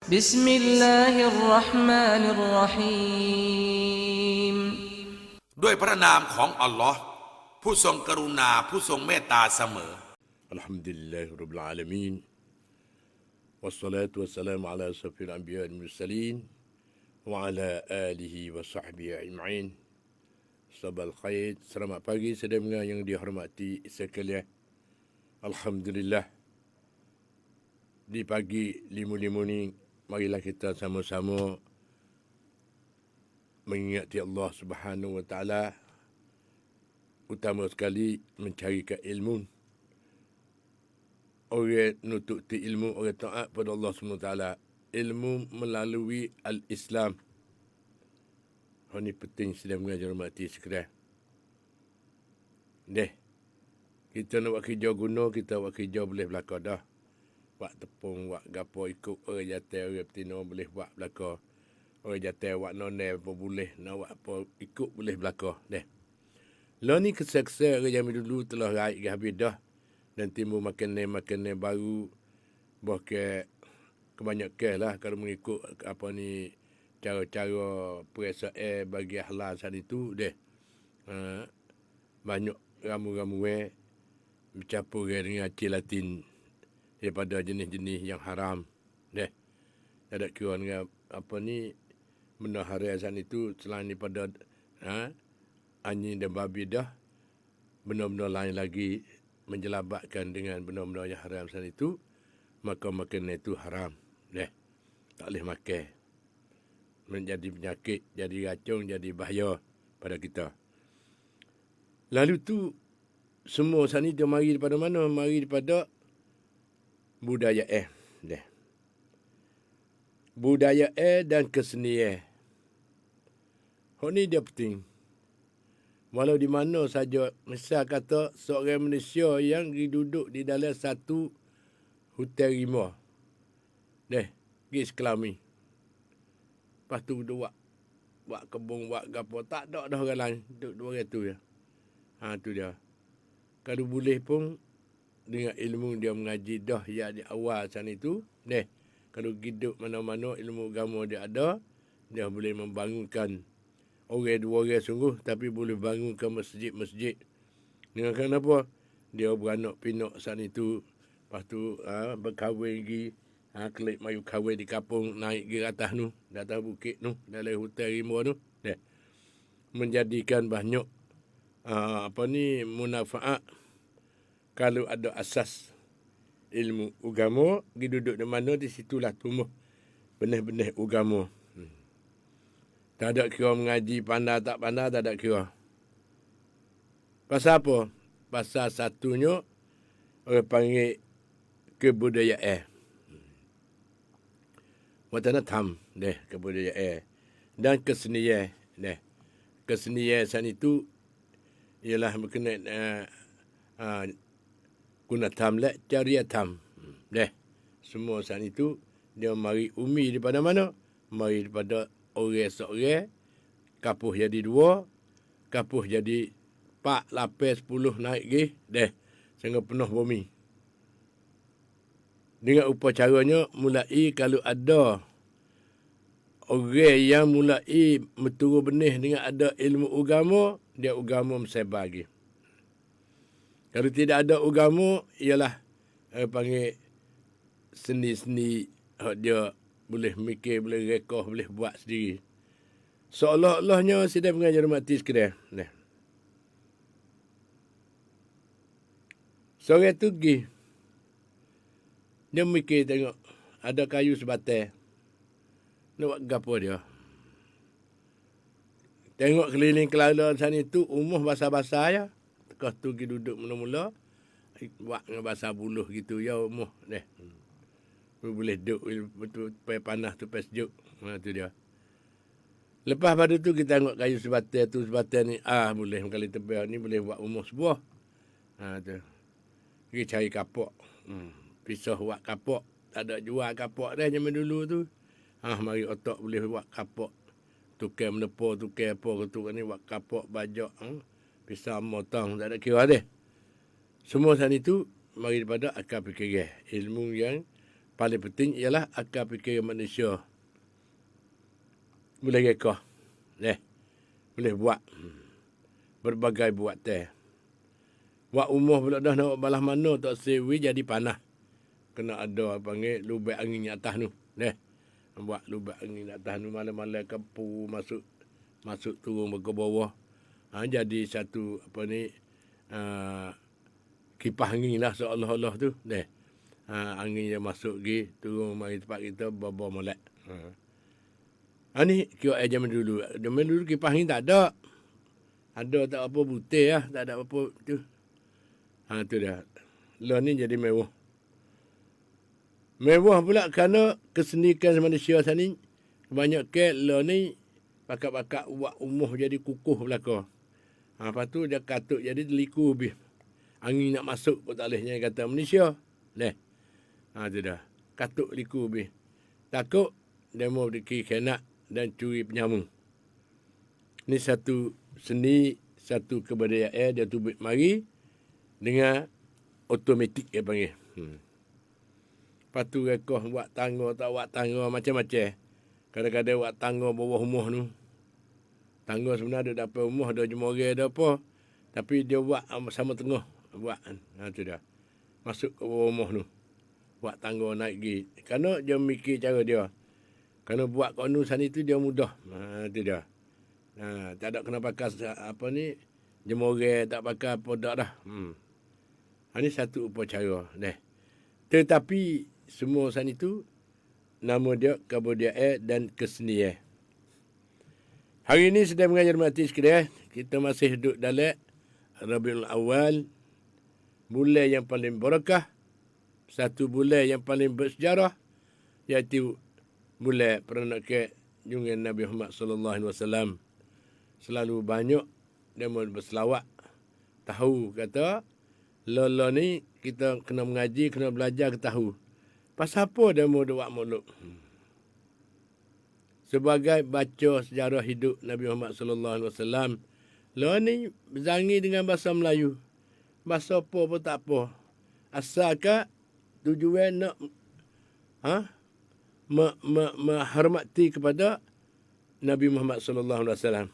بسم الله الرحمن الرحيم ด้วยพระนามของอัลลอฮ์ผู้ทรงกรุณาผู้ทรงเมตตาเสมอ الحمد لله رب العالمين والصلاة والسلام على أشرف الأنبياء والمرسلين وعلى آله وصحبه أجمعين. Sabal khair, selamat pagi saudara yang dihormati sekalian. Alhamdulillah, di pagi limu-limu ni, marilah kita sama-sama mengingati Allah Subhanahu Wa Taala. Utama sekali mencari ilmu. Orang nututi ilmu, orang taat pada Allah Subhanahu Wa Taala. Ilmu melalui al-Islam. Ini penting sedang mengajar mati sekalian. Kita nak buat kerja guna, kita buat kerja boleh belakang dah. Buat tepung, buat gapo ikut orang jatuh, orang betina boleh buat belakang. Orang jatuh, buat nonel pun boleh, nak buat apa ikut boleh belakang. Lah ni kesal-kesal orang zaman dulu telah raih ke habis dah. Dan timbul makanan baru. Bahkan kebanyakan lah kalau mengikut apa ni, cara-cara periksa air bagi halal saat itu banyak ramu-ramu bercampur dengan gelatin daripada jenis-jenis yang haram. Tak ada kira dengan apa ni benda haram saat itu selain daripada anjing dan babi dah, benda-benda lain lagi menjelabatkan dengan benda-benda yang haram saat itu, maka makanan itu haram. Tak boleh makan. Menjadi penyakit, jadi racun, jadi bahaya pada kita. Lalu tu semua saat ni dia mari daripada mana? Mari daripada budaya budaya dan kesenian. Hak ni dia penting. Walau di mana saja, misal kata seorang Malaysia yang duduk di dalam satu hotel rimau. Pergi sekelami. Lepas tu dia buat kebun, buat gapo. Tak ada dah orang lain. Duduk dua orang tu je. Tu dia. Kalau boleh pun, dengan ilmu dia mengaji dah ya di awal sana itu. Kalau hidup mana-mana ilmu agama dia ada, dia boleh membangunkan orang dua orang sungguh, tapi boleh bangunkan masjid-masjid. Dengan kenapa? Dia beranak pinak sana itu. Lepas tu berkahwin lagi. Kelik mayu kahwin di kampung, naik ke atas tu, di atas bukit tu, dalam hutan rimau tu. Menjadikan banyak manfaat kalau ada asas ilmu agama, pergi duduk di mana, di situlah tumbuh benih-benih agama. Tak ada kira mengaji pandai tak pandai, tak ada kira. Pasal apa? Pasal satunya orang panggil kebudayaan. Watanam kebudayaan dan kesenian. Kesenian saat itu ialah berkenaan gunatam la cariatam. Semua saat itu dia mari umi daripada mana? Mari daripada orang seorang, kapuh jadi dua, kapuh jadi 4, 8, 10 naik lagi. Sehingga penuh bumi. Dengan upacaranya mulai kalau ada orang yang mulai menturun benih dengan ada ilmu agama, dia agama mensebar lagi. Kalau tidak ada agama, ialah panggil seni-seni dia boleh mikir, boleh rekah, boleh buat sendiri. Seolah-olahnya sedang mengajar mati sekalian. Seorang tu pergi. Dia mikir tengok, ada kayu sebatai. Nak buat gapo dia? Tengok keliling kelala sana itu, umuh basah-basah ya. Lepas tu pergi duduk mula-mula. Buat dengan basah buluh gitu, ya umuh. Boleh duduk, betul panas tu, sejuk. Tu dia. Lepas pada tu kita tengok kayu sebatai tu, sebatai ni, boleh kali tebal ni, boleh buat umuh sebuah. Tu. Pergi cari kapok. Pisah buat kapok. Tak ada jual kapok dah zaman dulu tu. Mari otak boleh buat kapok. Tukar menepur, tukar apa ke tu ni, buat kapok, bajak. Pisah motong, tak ada kira dia. Semua saat itu, mari daripada akal fikiran. Ilmu yang paling penting ialah akal fikir manusia. Boleh reka. Boleh buat. Berbagai buat teh. Buat umur pula dah nak balas mana tak sewi jadi panas. Kena ada panggil lubek angin atas tu. Buat lubek angin atas tu malam-malam kampu masuk turun ke bawah. Jadi satu kipas angin lah seolah-olah tu. Angin yang masuk pergi turun mari tempat kita bawa molek. Ni kira zaman dulu. Zaman dulu kipas angin tak ada. Ada tak apa butir lah. Tak ada apa tu. Tu dah. Lah ni jadi mewah. Mewah pula kerana kesenikan manusia sana ni. Kebanyakan lah ni pakak-pakak buat umuh jadi kukuh belaka. Lepas tu dia katuk jadi liku habis. Angin nak masuk pun tak bolehnya kata manusia. Tu dah. Katuk liku habis. Takut dia mau dikir kenak dan curi penyamu. Ni satu seni, satu kebudayaan dia tubik mari dengan automatik dia panggil. Lepas tu rekoh buat tangga, tak buat tangga macam-macam. Kadang-kadang buat tangga bawah rumah tu. Tangga sebenarnya ada dapat rumah, ada jemurah, ada apa. Tapi dia buat sama tengah. Buat. Tu dah. Masuk ke bawah rumah tu. Buat tangga naik pergi. Kerana dia mikir cara dia. Kerana buat konu sana itu dia mudah. Tu dah. Tak ada kena pakai jemurah, tak pakai apa dak dah. Ini satu upacara. Tetapi semua sana itu nama dia kebudayaan dan kesenian. Hari ini sedang mengajar mati sekalian. Kita masih duduk dalam Rabiul Awal. Bulan yang paling barakah. Satu bulan yang paling bersejarah. Iaitu bulan peranakan junjungan Nabi Muhammad sallallahu alaihi wasallam. Selalu banyak dia berselawat. Tahu kata Lola ni kita kena mengaji, kena belajar ke tahu. Pasal apa dia mau buat mulut? Sebagai baca sejarah hidup Nabi Muhammad sallallahu alaihi wasallam, Lola ni berzangi dengan bahasa Melayu. Bahasa apa pun tak apa. Asalkan tujuan nak menghormati kepada Nabi Muhammad sallallahu alaihi wasallam.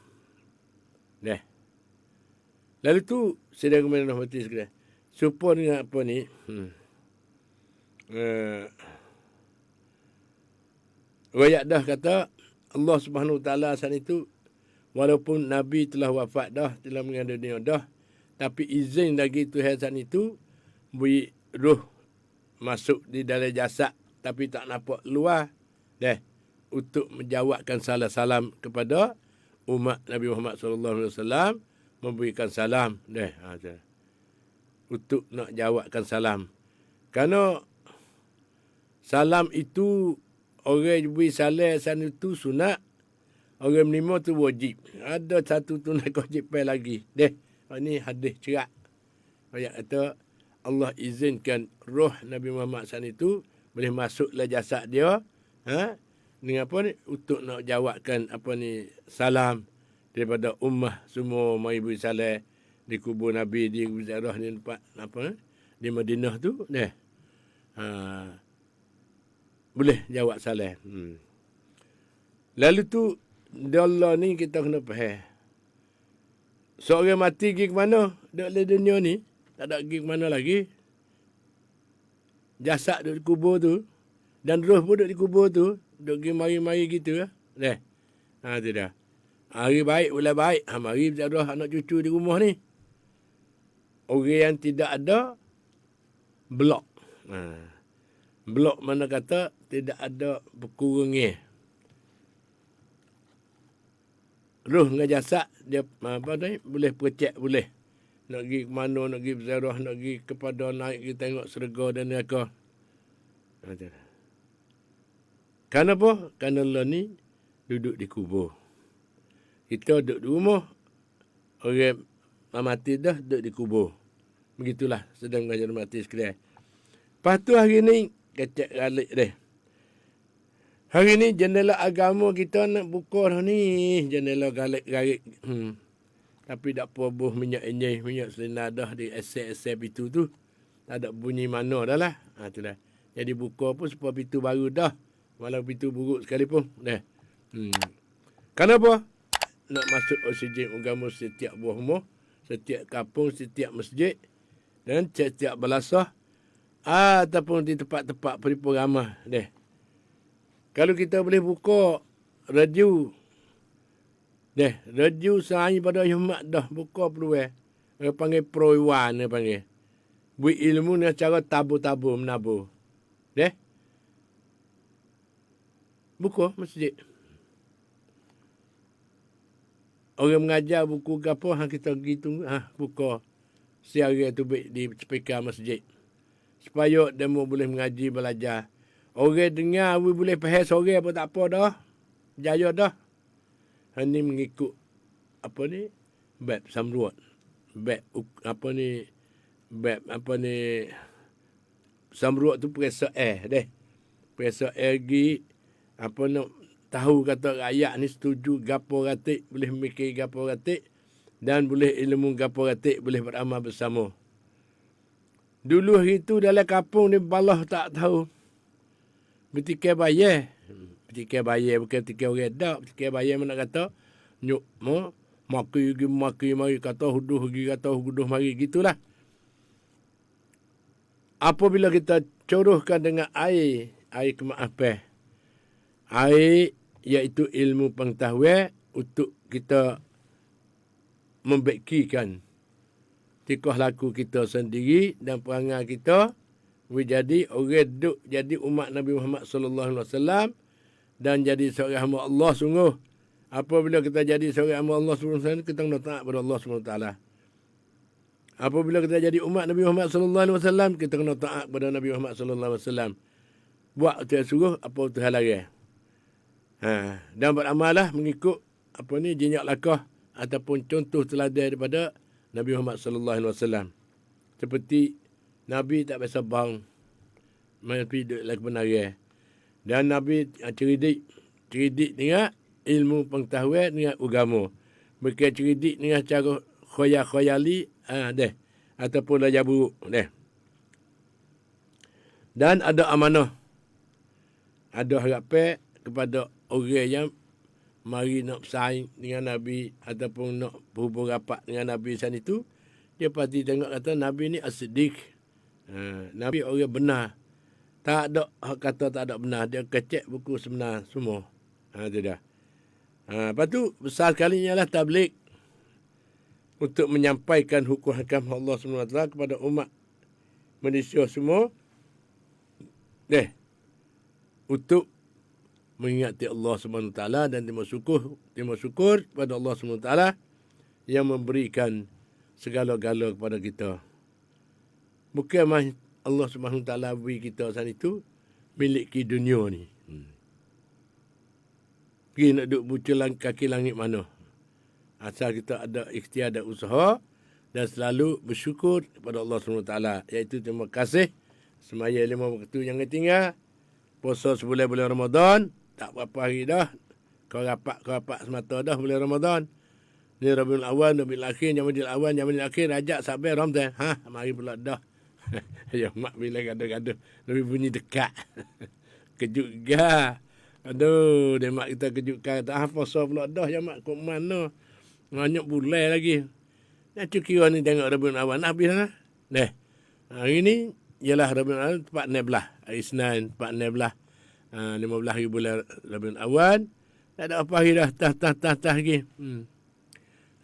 Lalu tu sedang menghormati sekalian. Supaya dengan apa ni? Riwayat dah kata Allah Subhanahu Wa Taala saat itu walaupun Nabi telah wafat dah, telah meninggal dunia dah, tapi izin lagi Tuhan saat itu beri roh masuk di dalam jasad tapi tak nampak luar untuk menjawabkan salam kepada umat Nabi Muhammad sallallahu alaihi wasallam, memberikan salam untuk nak jawabkan salam. Kerana salam itu orang beri salam sana itu sunat, orang menerima tu wajib. Ada satu tunai kewajipan lagi. Ini hadis cerak. Ayat kata Allah izinkan roh Nabi Muhammad sana itu boleh masuk dalam jasad dia, dengan apa ni, untuk nak jawabkan salam daripada ummah semua mari beri salam di kubur Nabi di ziarah ni tempat di Madinah tu boleh jawab salam. Lalu tu Allah ni kita kena faham. Seorang mati pergi ke mana? Duduk dalam dunia ni tak ada pergi ke mana lagi. Jasad duduk di kubur tu dan roh pun duduk di kubur tu, duduk pergi mari-mari gitu tu dah. Hari baik, bulan baik. Mari berziarah anak cucu di rumah ni. Orang yang tidak ada, blok. Blok mana kata tidak ada berkurangnya. Roh dengan jasad, dia boleh percek, boleh. Nak pergi ke mana, nak pergi berziarah, nak pergi kepada naik, pergi tengok syurga dan neraka. Kerana apa? Kerana Allah ni duduk di kubur. Kita duduk di rumah, orang mati dah duduk di kubur. Begitulah sedang mengajar mati sekalian. Lepas tu hari ni, kecek galik deh. Hari ni jendela agama kita nak buka dah ni. Jendela galik-galik. Tapi tak apa buh minyak minyak selina dah di esep-esep itu tu. Tak ada bunyi mana dah lah. Tu dah. Jadi buka pun supaya pintu baru dah. Walau pintu buruk sekalipun. Kenapa? Nak masuk oksigen agama setiap buah rumah, setiap kampung, setiap masjid dan setiap belasah ataupun di tempat-tempat peripuramah. Kalau kita boleh buka radio, radio sehari pada Jumaat dah buka peluang. Dia panggil pro-iwan, dia panggil. Buat ilmu dengan cara tabur-tabur, menabur. Buka masjid. Orang mengajar buku gapo kita pergi tunggu buka siaran tu di speaker masjid. Supaya demo boleh mengaji belajar. Orang dengar boleh faham sore pun tak apa dah. Jaya dah. Ini mengikut bab samruat. Bab samruat tu periksa periksa lagi tahu kata rakyat ni setuju gapo ratik, boleh mikir gapo ratik dan boleh ilmu gapo ratik, boleh beramal bersama. Dulu itu dalam kampung ni balah tak tahu. Bertikai bayar. Bertikai bayar bukan bertikai orang dak, bertikai bayar mana kata nyuk maki mari kata huduh mari gitulah. Apabila kita codohkan dengan air kemaafan. Air iaitu ilmu pengetahuan untuk kita membaikkan tikah laku kita sendiri dan perangai kita menjadi orang duk jadi umat Nabi Muhammad sallallahu alaihi wasallam dan jadi seorang hamba Allah sungguh. Apabila kita jadi seorang hamba Allah subhanahu wa taala, kita kena taat kepada Allah subhanahu wa taala. Apabila kita jadi umat Nabi Muhammad sallallahu alaihi wasallam, kita kena taat kepada Nabi Muhammad sallallahu alaihi wasallam. Buat tu suruh, apa tu larang. Dan beramalah mengikut jejak langkah ataupun contoh teladan daripada Nabi Muhammad sallallahu alaihi wasallam. Seperti Nabi tak biasa bang, Nabi duduk lagi kebenaran. Dan Nabi cerdik dengan ilmu pengetahuan dengan agama. Bukan cerdik dengan cara khoyali ataupun lajar buruk. Dan ada amanah. Ada harapan kepada orang yang mari nak bersaing dengan Nabi ataupun nak berhubung rapat dengan Nabi sana itu, dia pasti tengok kata Nabi ni as-siddiq. Nabi orang benar. Tak ada kata tak ada benar. Dia kecek buku sebenar semua. Itu dah. Lepas tu besar sekali ialah tabligh untuk menyampaikan hukum hakam Allah SWT kepada umat manusia semua. Untuk mengingati Allah SWT dan terima syukur kepada Allah SWT yang memberikan segala-gala kepada kita. Bukan Allah SWT beri kita sana itu miliki dunia ni. Pergi nak duduk bucul kaki langit mana. Asal kita ada ikhtiar dan usaha dan selalu bersyukur kepada Allah SWT. Iaitu terima kasih. Semaya 5 waktu yang tinggal. Puasa sebulan-bulan Ramadan. Tak berapa hari dah. Kau rapat semata dah bulan Ramadan. Ni Rabiul Awal, Rabiul Akhir, Jamadil Awal, Jamadil Akhir, Rajab, Sabar, Ramadan. Mari pula dah. Ya mak bila gaduh-gaduh. Lebih bunyi dekat. Kejut gah. Aduh, dia mak kita kejutkan. Tak puasa pula dah. Ya mak kok mana. Banyak bulan lagi. Nak kira ni tengok Rabiul Awal. Nak habis lah. Hari ni ialah Rabiul Awal 14. Hari Senin 14. 15 hari bulan Rabiul Awal. Tak ada apa hari dah. Tah lagi.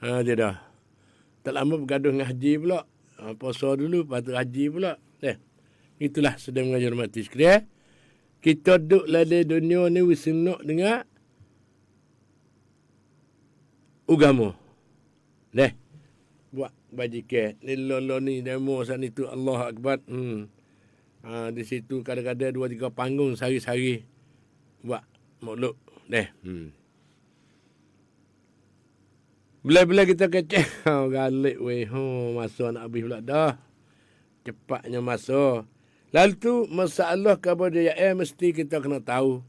Dia dah. Tak lama bergaduh dengan haji pula. Puasa dulu, lepas tu haji pula. Itulah sedang mengajar mati sekalian. Kita duduk ladai dunia ni wisenuk dengan agama. Buat bajikan. Ni lolo ni demo sana itu Allah Akbar. Di situ kadang-kadang 2-3 panggung sehari-hari. Buat maulud. Bila-bila kita kecek. Galik weh. Masa nak habis pula dah. Cepatnya masa. Lalu tu masalah kebudayaan mesti kita kena tahu.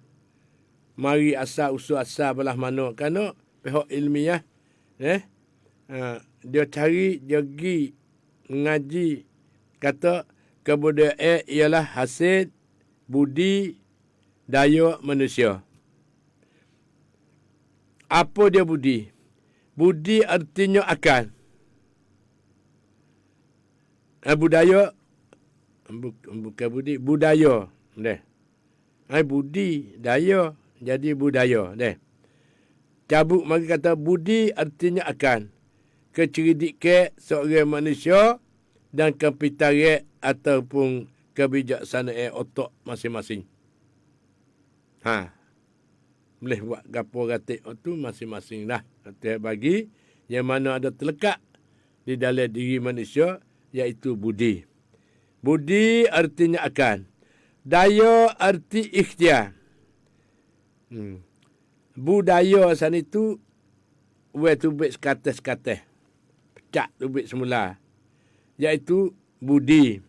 Mari asal usul asal belah mana. Kerana pihak ilmiah. Dia cari, dia pergi mengaji. Kata kebudayaan ialah hasil budi daya manusia. Apa dia budi? Budi artinya akal. Budaya bukan budi, budaya. Budi, daya, jadi budaya. Cabut mari kata budi artinya akan. Kecerdikan seorang manusia dan kepintaran ataupun kebijaksanaan otak masing-masing. Boleh buat gapo gatik tu masing-masing lah. Dia bagi yang mana ada terlekat di dalam diri manusia, iaitu budi. Budi artinya akan. Daya arti ikhtiar. Budaya sana itu tubik sekateh-sekateh. Pecah tubik semula. Iaitu budi.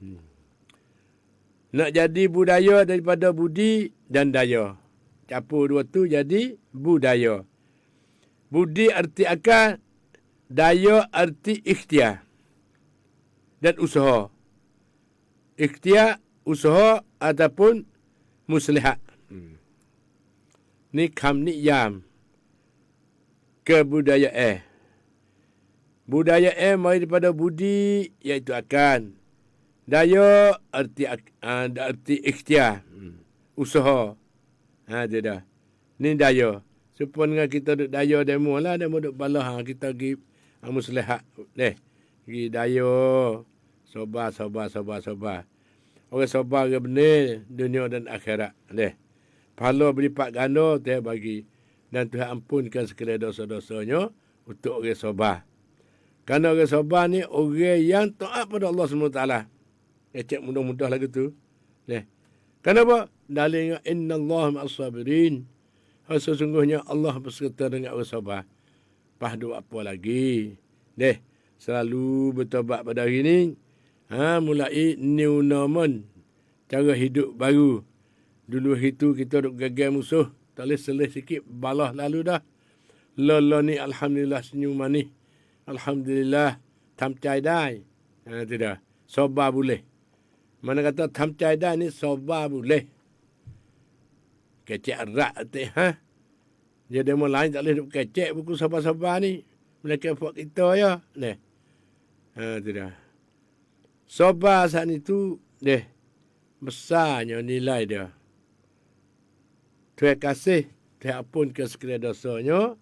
Nak jadi budaya daripada budi dan daya. Campur dua tu jadi budaya. Budi arti akal, daya arti ikhtiar dan usaha. Ikhtiar, usaha ataupun muslihat. Ni kamniyam kebudayaan. Budayaan mari daripada budi, iaitu akan. Daya arti ikhtiar, usaha. Dia dah. Ni daya. Supaya dengan kita duk daya demo lah, demo duk balah kita pergi muslihat. Pergi daya. Sabar. Orang sabar ke benar dunia dan akhirat. Pahala berlipat ganda dia bagi. Dan Tuhan ampunkan segala dosa-dosanya untuk orang sabar. Kerana orang sabar ni orang yang taat pada Allah SWT. Cek mudah-mudah lagu tu. Kenapa? Dalil inna Allah ma'as-sabirin. Sesungguhnya Allah berserta dengan orang sabar. Pahdu apa lagi? Selalu bertobat pada hari ni. Mulai new normal. Cara hidup baru. Dulu itu kita duk gagal musuh. Tak boleh selih sikit. Balah lalu dah. Lola ni alhamdulillah senyum manis. Alhamdulillah. Tamcai dai. Tidak. Sabar boleh. Mana kata tamcai dai ni sabar boleh. Kecek erat hati. Dia demo lain tak boleh duk kecek buku sabar-sabar ni. Mereka buat kita ya. Tidak. Sabar saat itu. Besarnya nilai dia. Tuhan kasih, Tuhan ampunkan segala dosanya.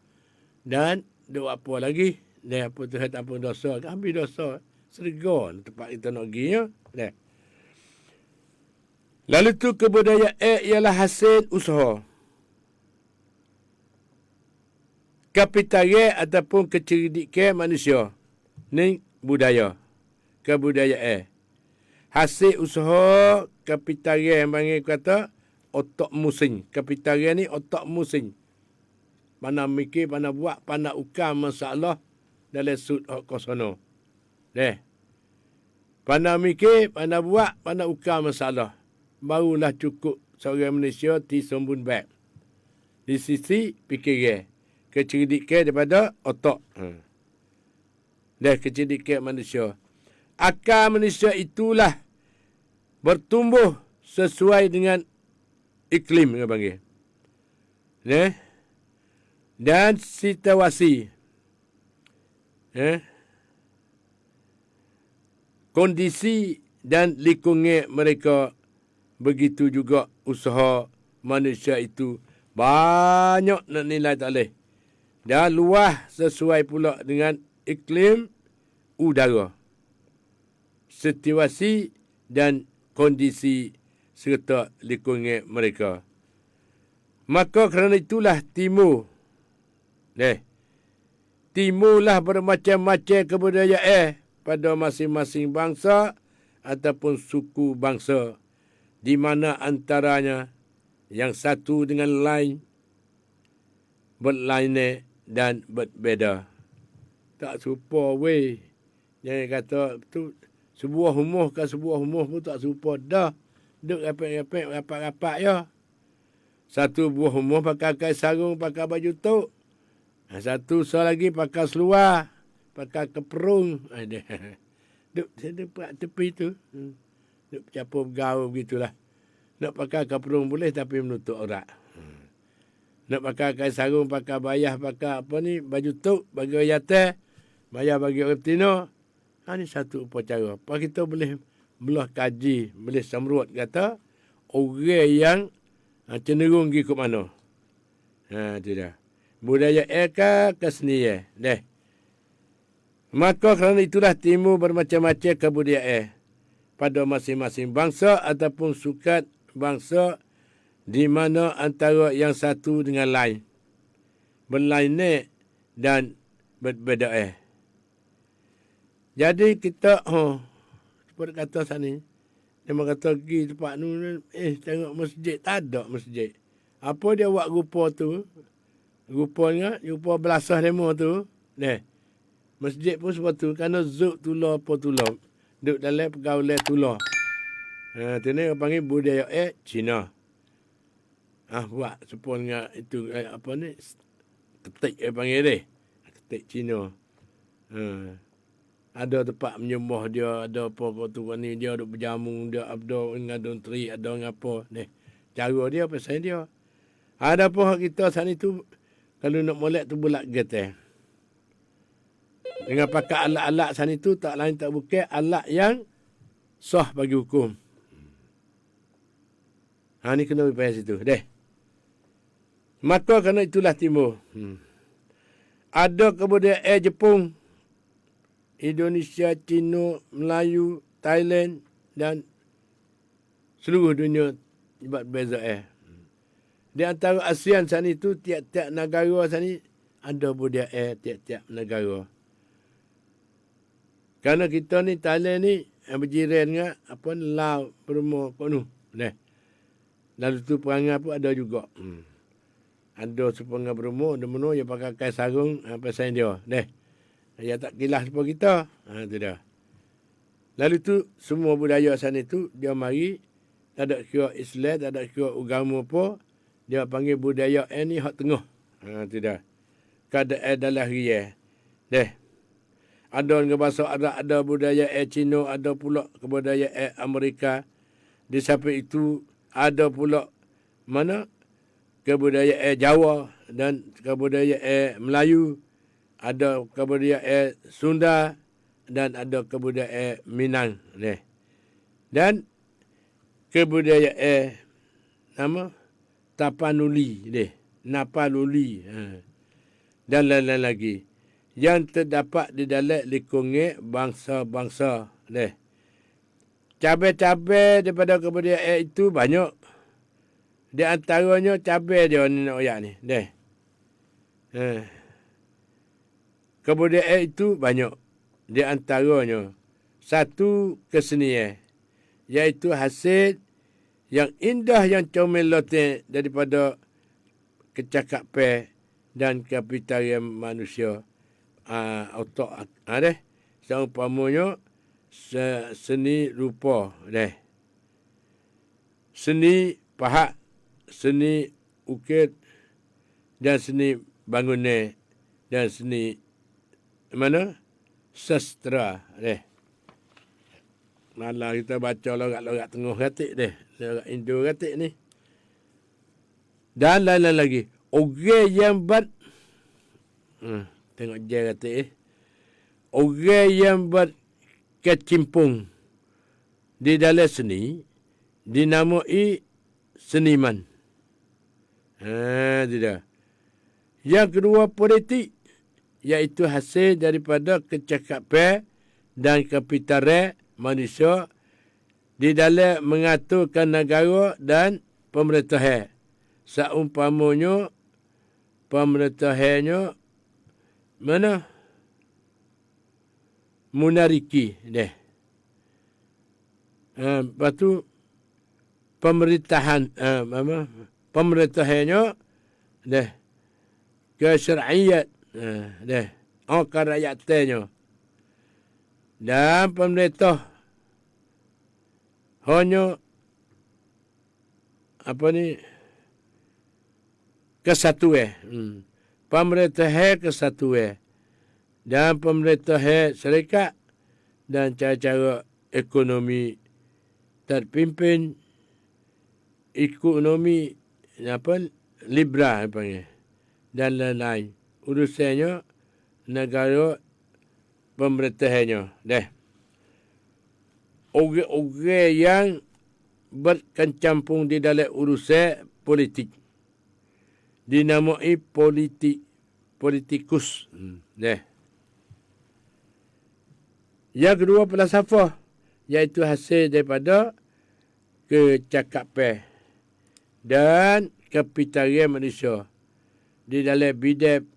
Dan doa apa lagi? Apa Tuhan ampun dosa? Ambil dosa. Serga tempat kita nak pergi. Ya? Lalu tu kebudayaan ialah hasil usaha. Kapitaran ataupun kecerdikan manusia. Ni budaya. Kebudayaan. Hasil usaha kapitaran yang panggil kata otak musing. Kapitaran ni otak musing. Pandai mikir, pandai buat, pandai ukam masalah dalam sud hak kosono. Pandai mikir, pandai buat, pandai ukam masalah. Barulah cukup seorang manusia di sembun baik. Di sisi fikiran. Kecerdikan daripada otak. Kecerdikan manusia. Akal manusia itulah bertumbuh sesuai dengan iklim dia panggil. Dan situasi. Kondisi dan lingkungan mereka, begitu juga usaha manusia itu banyak nak nilai tak boleh. Dan luas sesuai pula dengan iklim udara. Situasi dan kondisi serta lingkungan mereka. Maka kerana itulah timur. Timurlah bermacam-macam kebudayaan pada masing-masing bangsa ataupun suku bangsa. Di mana antaranya yang satu dengan lain berlainan dan berbeza. Tak serupa weh. Jangan kata tu sebuah rumah ke sebuah rumah pun tak serupa dah. Duk rapat-rapat, rapat-rapat ya. Satu buah rumah pakai sarung, pakai baju tok. Satu lagi pakai seluar, pakai keperung. Duk tepi tu. Duk campur bergaul begitulah. Nak pakai kaprung boleh tapi menutup aurat. Nak pakai kain sarung, pakai bayah, pakai apa ni, baju tuk bagi orang yatim, bayar bagi orang betina. Ini satu upacara. Apa kita boleh belah kaji, boleh samruat kata orang yang cenderung pergi ke mana. Itu dah. Budaya kesenian. Deh. Maka kerana itulah timbul bermacam-macam kebudayaan pada masing-masing bangsa ataupun sukat bangsa di mana antara yang satu dengan lain berlainan dan berbeza. Jadi kita seperti kata sana dia kata pergi tempat ni tengok masjid, tak ada masjid. Apa dia buat rupa tu? Rupanya rupa belasah demo tu. Masjid pun sebab tu kerana zuk tular apa tular. Duduk dalam pergaulan tular. Tu ni orang panggil budaya Cina. Buat sepon dengan itu apa ni? Ketik dia panggil dia. Ketik Cina. Ada tempat menyembah dia, ada apa-apa tu ni dia duk berjamu, dia ada ngadon teri, ada ngapa. Cara dia pasal dia. Ada apa kita sana tu kalau nak molek tu bulat getah. Dengan pakai alat-alat sana itu tak lain tak bukan alat yang sah bagi hukum. Ni kena pergi situ. Maka kerana itulah timbul. Ada kebudayaan Jepun, Indonesia, Cina, Melayu, Thailand dan seluruh dunia buat beza. Di antara ASEAN sana itu tiap-tiap negara sana ada budaya tiap-tiap negara. Kerana kita ni Thailand ni berjiran dengan apa Laos, Burma, Panu. Lalu tu perangai pun ada juga. Ada sepengar Burma, ada mana yang pakai kain sarung pasal dia. Dia tak kilas seperti kita. Itu dah. Lalu tu semua budaya sana tu dia mari tak ada kira Islam, tak ada kira agama apa. Dia panggil budaya ni hak tengah. Itu dah. Keadaan dalam ria. Ada dengan bahasa Arab, ada budaya Cina, ada pula kebudayaan Amerika. Di samping itu ada pula mana kebudayaan Jawa dan kebudayaan Melayu, ada kebudayaan Sunda dan ada kebudayaan Minang. Dan kebudayaan nama Tapanuli, Napaluli dan lain-lain lagi yang terdapat di dalam lingkungan bangsa-bangsa. Cabai-cabai daripada kebudayaan itu banyak. Di antaranya cabai dia ni nak oyak ni. Kebudayaan itu banyak. Di antaranya satu kesenian, iaitu hasil yang indah yang comel loten daripada kecakapan dan kapitalian manusia. Otak seumpamanya seni rupa, seni pahat, seni ukir dan seni bangunan dan seni mana sastra. Malah kita baca logat-logat tengah katik logat Indo katik ni. Dan lain-lain lagi. Orang yang tengok je katik orang yang berkecimpung di dalam seni dinamai seniman. Tidak. Yang kedua politik, iaitu hasil daripada kecakapan dan kapitaran manusia di dalam mengaturkan negara dan pemerintahan. Seumpamanya pemerintahannya mana? Monarki. Lepas tu pemerintahan pemerintahannya kesyariat kerakyatannya. Dan pemerintah hanya kesatuan. Pemerintahan kesatuan dan pemerintahan syarikat dan cara-cara ekonomi terpimpin ekonomi liberal panggil dan lain-lain. Urusannya negara pemerintahannya. Orang-orang yang berkencampung di dalam urusan politik dinamai politikus. Yang kedua falsafah, iaitu hasil daripada kecakapan dan kepintaran manusia di dalam bidang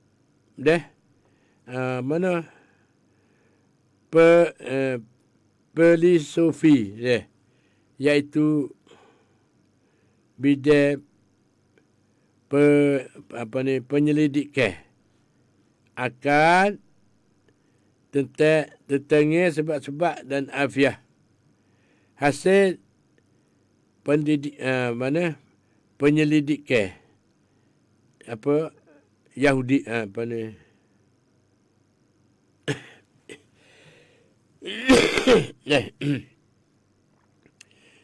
filosofi, iaitu bidang penyelidikan akan tentang sebab-sebab dan afiah hasil penyelidikan Yahudi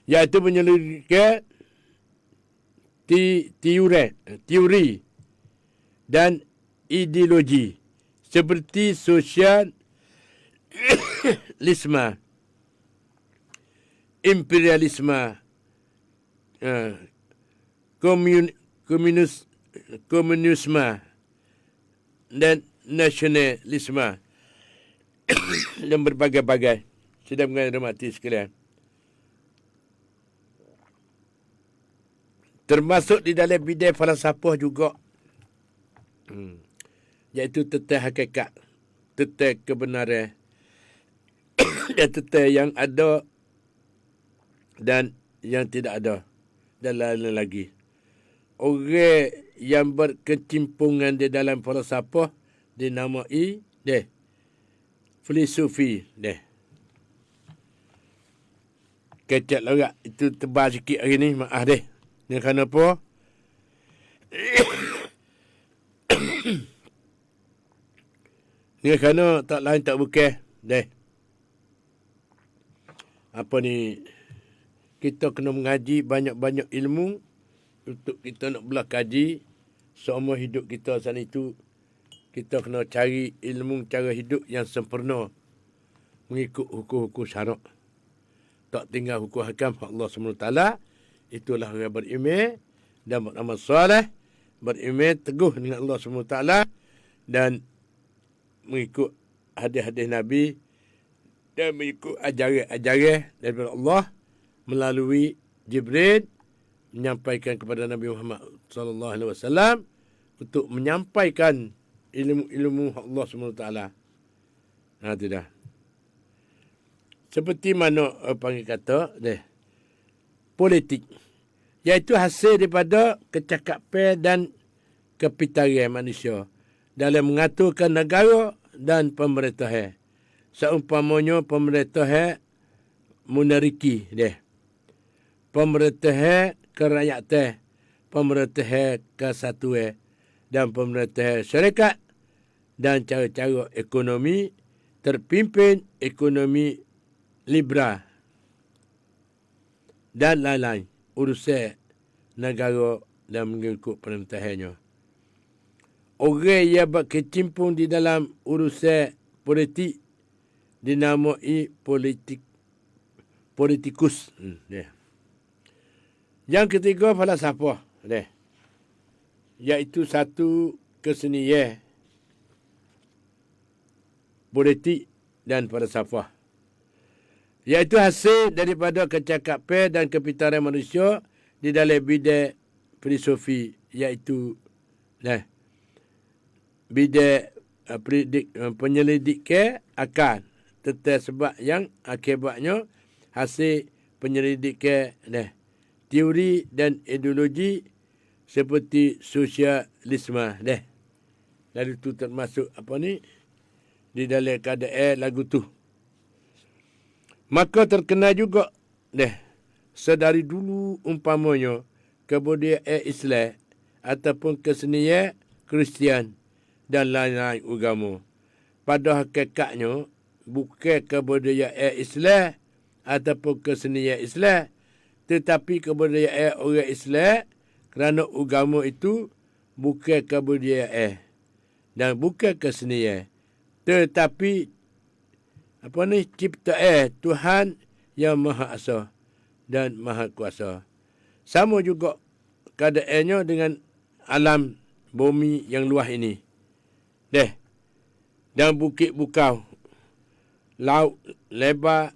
iaitu penyelidikan teori dan ideologi seperti sosialisme, imperialisme, komunisme dan nasionalisme dan berbagai-bagai. Sudah menghormati sekalian. Termasuk di dalam bidang falsafah juga. Iaitu tentang hakikat, tentang kebenaran dan tentang yang ada dan yang tidak ada dan lain-lain lagi. Orang yang berkecimpungan di dalam falsafah dinamai filosofi. Kecek lah itu tebal sikit hari ni, maaf deh. Ni kenapa? Ni kerana tak lain tak bukan. Apa ni? Kita kena mengaji banyak-banyak ilmu untuk kita nak belah kaji seumur hidup kita sana itu. Kita kena cari ilmu cara hidup yang sempurna mengikut hukum-hukum syarak. Tak tinggal hukum hakam Allah SWT. Itulah orang beriman dan beramal soleh, beriman teguh dengan Allah SWT dan mengikut hadis-hadis Nabi dan mengikut ajaran-ajaran daripada Allah melalui Jibril menyampaikan kepada Nabi Muhammad sallallahu alaihi wasallam untuk menyampaikan ilmu-ilmu Allah SWT. Itu dah. Seperti mana panggil kata politik, iaitu hasil daripada kecakapan dan kepintaran manusia dalam mengaturkan negara dan pemerintahan. Seumpamanya pemerintahan monarki pemerintahan kerakyatan, pemerintahan kesatuan dan pemerintahan syarikat dan cara-cara ekonomi terpimpin ekonomi liberal dan lain-lain urusan negara dan mengikut pemerintahannya. Orang yang berkecimpung di dalam urusan politik dinamai politikus. Yang ketiga falsafah, iaitu satu kesenian politik dan falsafah, iaitu hasil daripada kecakapan dan kepintaran manusia di dalam bidang filosofi, iaitu bidang penyelidikan akan tentang sebab yang akibatnya hasil penyelidikan teori dan ideologi seperti sosialisme. Lalu tu termasuk di dalam keadaan lagu tu. Maka terkenal juga sedari dulu umpamanya kebudayaan Islam ataupun kesenian Kristian dan lain-lain agama. Pada hakikatnya bukan kebudayaan Islam ataupun kesenian Islam, tetapi kebudayaan orang Islam kerana agama itu bukan kebudayaan dan bukan kesenian, tetapi ciptaan Tuhan yang Maha Esa dan Maha Kuasa. Sama juga keadaannya dengan alam bumi yang luas ini. Dan bukit bukau, laut lebar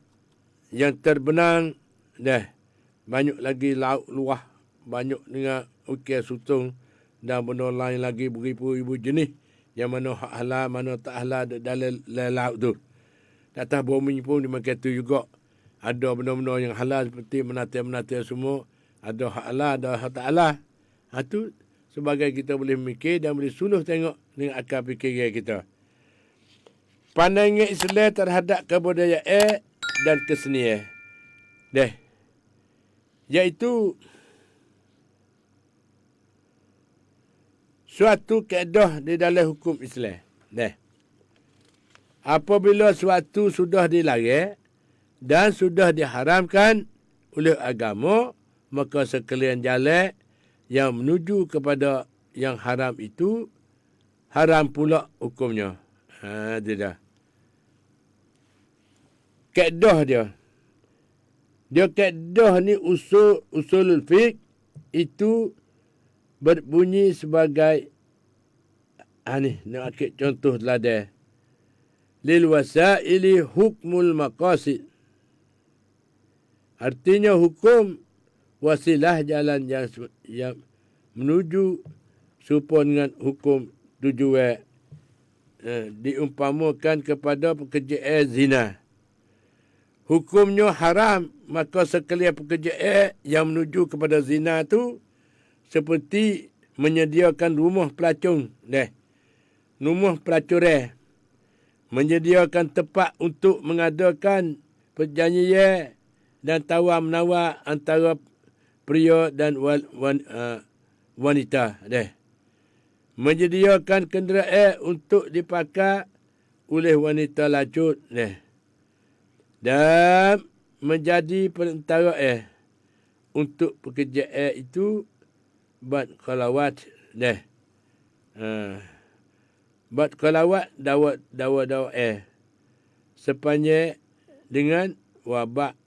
yang terbenang, banyak lagi laut luas, banyak dengan ukir sutung dan benda lain lagi beribu-ribu jenis yang mana hak halal, mana tak halal dalam laut tu. Atas bumi pun dimakan tu juga. Ada benda-benda yang halal seperti menata-menata semua. Ada hak halal, ada hak tak halal. Itu sebagai kita boleh mikir dan boleh suluh tengok dengan akal fikiran kita. Pandangan Islam terhadap kebudayaan dan kesenian. Iaitu suatu kaedah di dalam hukum Islam. Apabila suatu sudah dilarang dan sudah diharamkan oleh agama, maka sekalian jalan yang menuju kepada yang haram itu, haram pula hukumnya. Dia dah. Kaedah dia. Dia kaedah ni usulul fiqh itu berbunyi sebagai nak akik contoh teladan. Lil wasaili hukmul maqasid. Artinya hukum wasilah jalan yang menuju serupa dengan hukum tujuan. Diumpamakan kepada pekerjaan zina. Hukumnya haram, maka sekalian pekerjaan yang menuju kepada zina tu seperti menyediakan rumah pelacung, rumah pelacuran, menyediakan tempat untuk mengadakan perjanjian dan tawar-menawar antara pria dan wanita. Menyediakan kenderaan untuk dipakai oleh wanita lacut. Dan menjadi perantara untuk pekerjaan itu bad khalawat. Bad khalawat dawa sepanjang dengan wabak.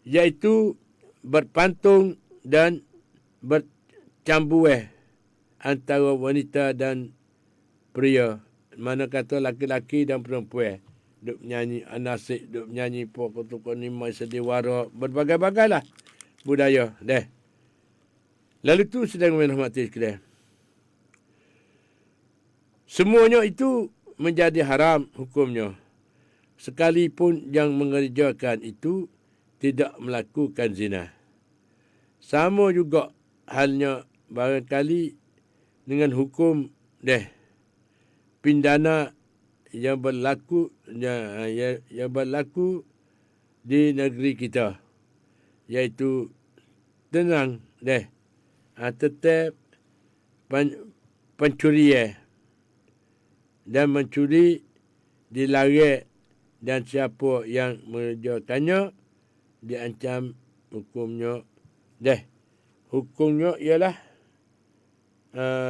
Iaitu berpantung dan bercambuh antara wanita dan pria. Mana kata laki-laki dan perempuan. Duk menyanyi anasik, duk menyanyi pokok-pokok nimai sediwara, berbagai-bagai lah budaya. Lalu tu sedang merahmati sekalian. Semuanya itu menjadi haram hukumnya. Sekalipun yang mengerjakan itu tidak melakukan zina. Sama juga halnya barangkali dengan hukum pindana yang berlaku di negeri kita, iaitu tenang tetap pencurian dan mencuri dilarang dan siapa yang mengerjakannya diancam hukumnya. Hukumnya ialah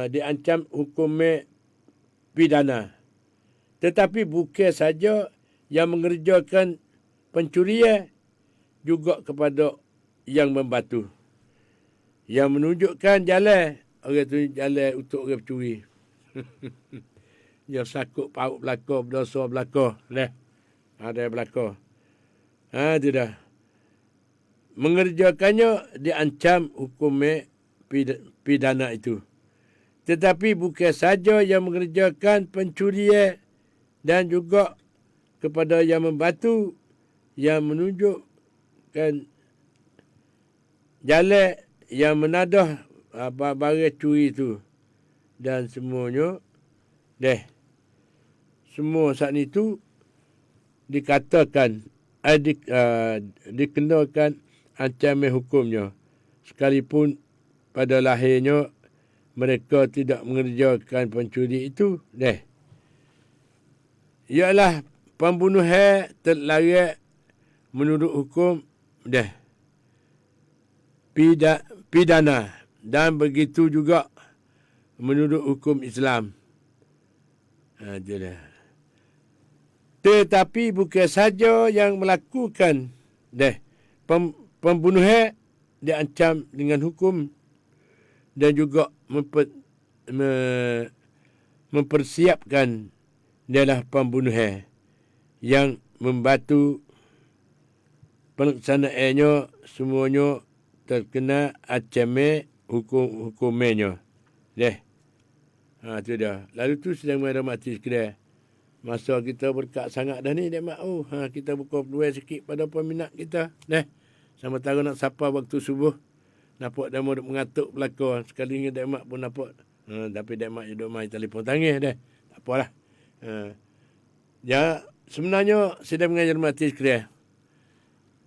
diancam hukum pidana. Tetapi bukan saja yang mengerjakan pencurian, juga kepada yang membantu. Yang menunjukkan jalan, orang tu jalan untuk orang pencuri. Dia sakut paut belakang, berdosa belakang. Ada belakang. Itu dah. Mengerjakannya diancam hukum pidana itu. Tetapi bukan saja yang mengerjakan pencurian dan juga kepada yang membantu, yang menunjukkan jalan, yang menadah barang curi itu. Dan semuanya, semua saat itu dikatakan, dikenakan ancaman hukumnya. Sekalipun pada lahirnya mereka tidak mengerjakan pencuri itu, ialah pembunuhan terlarang menurut hukum pidana dan begitu juga menurut hukum Islam. Itu dah. Tetapi bukan saja yang melakukan pembunuhan diancam dengan hukum dan juga mempersiapkan adalah pembunuhan yang membantu pelaksanaannya semuanya terkena ancaman hukumnya. Tu dah. Lalu tu sedang merahmati sekalian. Masa kita berkat sangat dah ni, mak. Kita buka peluang sikit pada peminat kita. Sama tahu nak sapa waktu subuh. Nampak dia duk mengatuk belakang. Sekali ni mak pun nampak. Tapi mak duduk main telefon tangan dah. Tak apalah. Ya, sebenarnya sedang mengajar mati sekalian.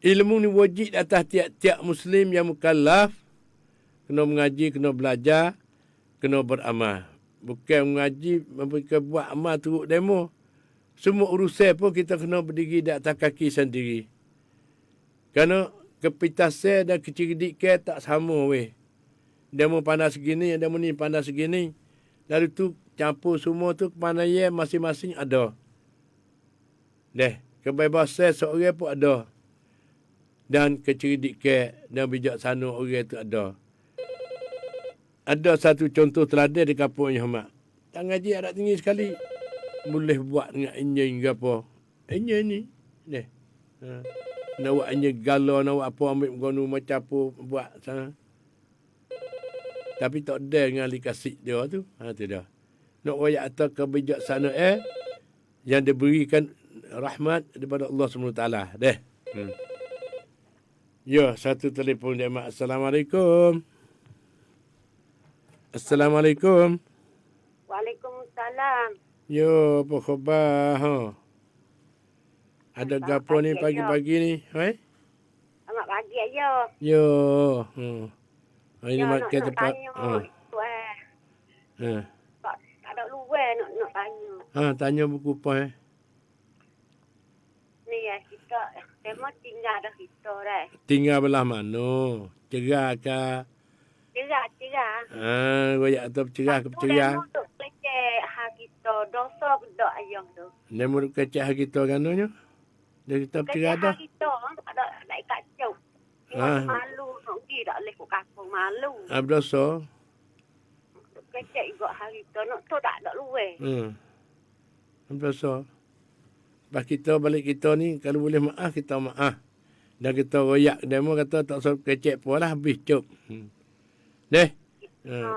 Ilmu ni wajib atas tiap-tiap Muslim yang mukallaf. Kena mengaji, kena belajar, kena beramal. Bukan mengaji, buat amal turut demo. Semua urusan pun kita kena berdiri di atas kaki sendiri. Kerana kepitasan dan kecerdikan tak sama weh. Demo pandai segini, demo ni pandai segini. Lalu tu campur semua tu kepandaian masing-masing ada. Kebebasan seorang pun ada. Dan kecerdikan dan bijaksana orang tu ada. Ada satu contoh teladan di kampung Ahmad. Tak ngaji adat tinggi sekali. Boleh buat dengan enjin ke apa. Enjin ni. Nak buat enjin galon, nak buat apa, ambil gonu macam apa, buat sana. Tapi tak ada dengan likasik dia tu. Tu dah. Nak wayak atas kebijaksanaan yang diberikan rahmat daripada Allah SWT. Ya, satu telefon dia, mak. Assalamualaikum. Assalamualaikum. Waalaikumsalam. Yo, apa khabar? Ada gapo ni pagi-pagi ni? Selamat pagi ayo. Yo. Ini makan tempat. Tak ada luar nak tanya. Tanya buku apa Ni ya, kita tema tinggal dah kita dah. Tinggal belah mana? Cerah ke? Cerah. Goyak atau cerah ke cerah? Untuk kecek hak kita, dosa kedak ayam tu. Dia muruk kecek hak kita kanonnya? Dia kita cerah dah. Kecek hak kita, tak ada nak ikat jauh. Malu, nak pergi tak boleh ke kampung malu. Berdosa? Kecek juga hak kita, nak tu tak ada luar. Berdosa? Lepas kita balik kita ni, kalau boleh maaf, kita maaf. Dan kita royak demo kata tak usah kecek pun lah, habis cop.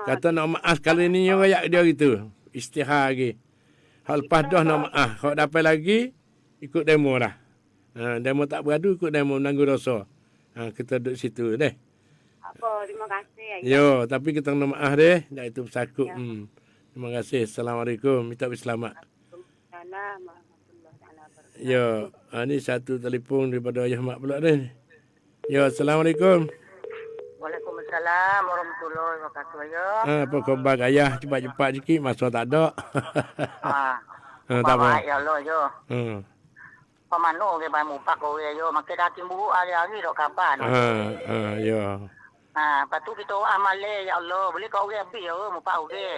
Kata nak maaf kali ni yang royak dia gitu. Istihar lagi. Hal lepas dah nak maaf. Kalau dapat lagi, ikut demo lah. Demo tak beradu, ikut demo menanggung dosa. Kita duduk situ deh. Apa, terima kasih. Yo, tapi kita nak maaf deh. Dah itu bersakut. Terima kasih. Assalamualaikum. Minta selamat. Assalamualaikum. Ya, ni satu telefon daripada Ayah Mak pula ni. Ya, Assalamualaikum. Waalaikumsalam warahmatullahi wabarakatuh ya. Apa khabar Ayah? Cepat-cepat sikit, masa tak ada. Tak apa. Ya Allah yo. Pamano ke bamu pak ko yo, makin dah timbul hari-hari dok kapan. Ya. Lepas tu kita amal ya Allah, boleh kau orang habis yo, mu pak okey.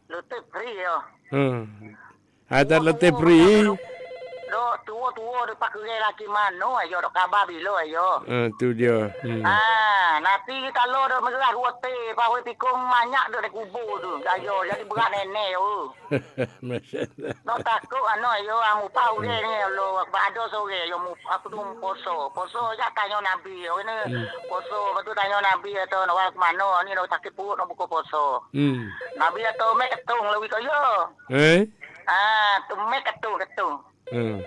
Letep free yo. Ada letep free. Dok tua-tua de pak kerja laki mano ayo dok kabar bilo ayo. Tu dia. Nanti kalau dah merah rote, pawe pikung banyak dah kubur tu. Ayo jadi berat nenek yo. Masya-Allah. Nak takut ayo amu pau ge ni lo ada sore yo mu apa tu poso. Poso ya tanya nabi yo ni. Poso betul tanya nabi atau nak ke mana ni nak sakit perut nak buka poso. Nabi atau mek ketung lewi kaya. Tu mek ketung.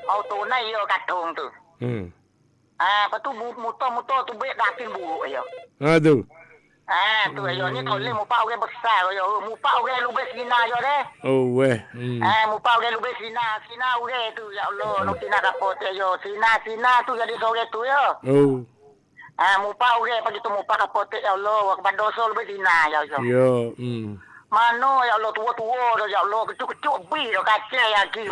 Auto nai yo katung tu. Lepas tu motor tu bek datin buruk ayo. Tu. Tu ayo ni kau le mupa orang besar ayo. Mupa orang lubis sina ayo deh. Oh weh. Mupa orang lubis sina orang tu ya Allah. Nak sina kapot ayo. Sina tu jadi sore tu yo. Oh. Mupa orang pagi tu mupa kapot ya Allah. Kepada dosa lubis sina ya Allah. Yo. Mano ya Allah tua-tua dah ya Allah kecuk-kecuk bi dah kacau lagi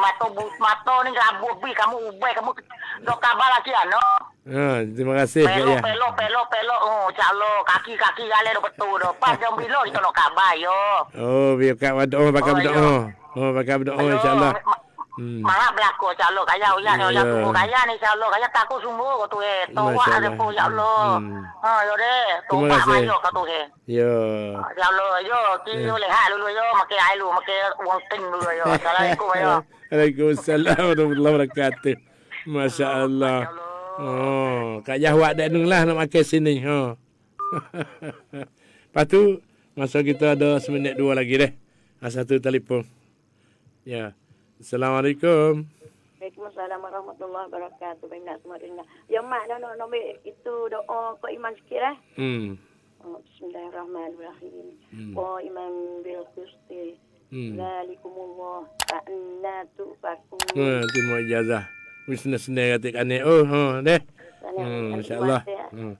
mata ni rabut bi kamu ubai kamu dok kabar lagi ano Terima kasih Kak Yah. Pelok. Oh, insya-Allah kaki-kaki gale dah betul dah. Pas jam bila kita nak kabar yo. Oh, biar Kak berdoa, pakai berdoa. Pakai berdoa insya-Allah. Maha berlaku insya-Allah kaya uya ya tunggu kaya ni insya-Allah kaya takut sungguh kau tu Towa ada pun ya Allah. Yo deh. Terima kasih. Yo kau tu Ya. Ya Allah yo ki lehat dulu yo makai air dulu makai wang ting dulu yo. Assalamualaikum yo. Waalaikumsalam warahmatullahi wabarakatuh. Masya-Allah. Oh, Kak Yahwat dah lah nak makan sini. Lepas tu, masa kita ada seminit dua lagi deh. Satu telefon. Ya. Assalamualaikum. Waalaikumsalam warahmatullahi wabarakatuh. Banyak semua dengar. Yang mak nak ambil itu doa kau iman sikit eh. Bismillahirrahmanirrahim. Kau iman bil qisti. Zalikumullah ta'anna tu'fakun. Terima ijazah. Senang-senang kata kanik. Oh, deh. InsyaAllah.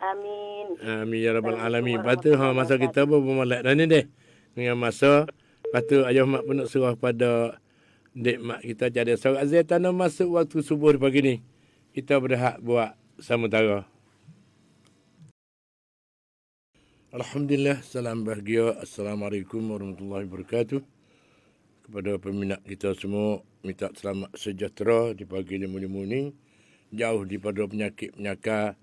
Amin. Amin ya rabbal alamin. Lepas tu, masa kita pun bermalak dah ni deh. Dengan masa, lepas tu ayah mak pun nak suruh pada dek mak kita jadi seorang azaitan masuk waktu subuh pagi ni. Kita berhak buat samutara. Alhamdulillah, salam bahagia. Assalamualaikum warahmatullahi wabarakatuh. Kepada peminat kita semua, minta selamat sejahtera di pagi limu-limu ni. Jauh daripada penyakit-penyakit,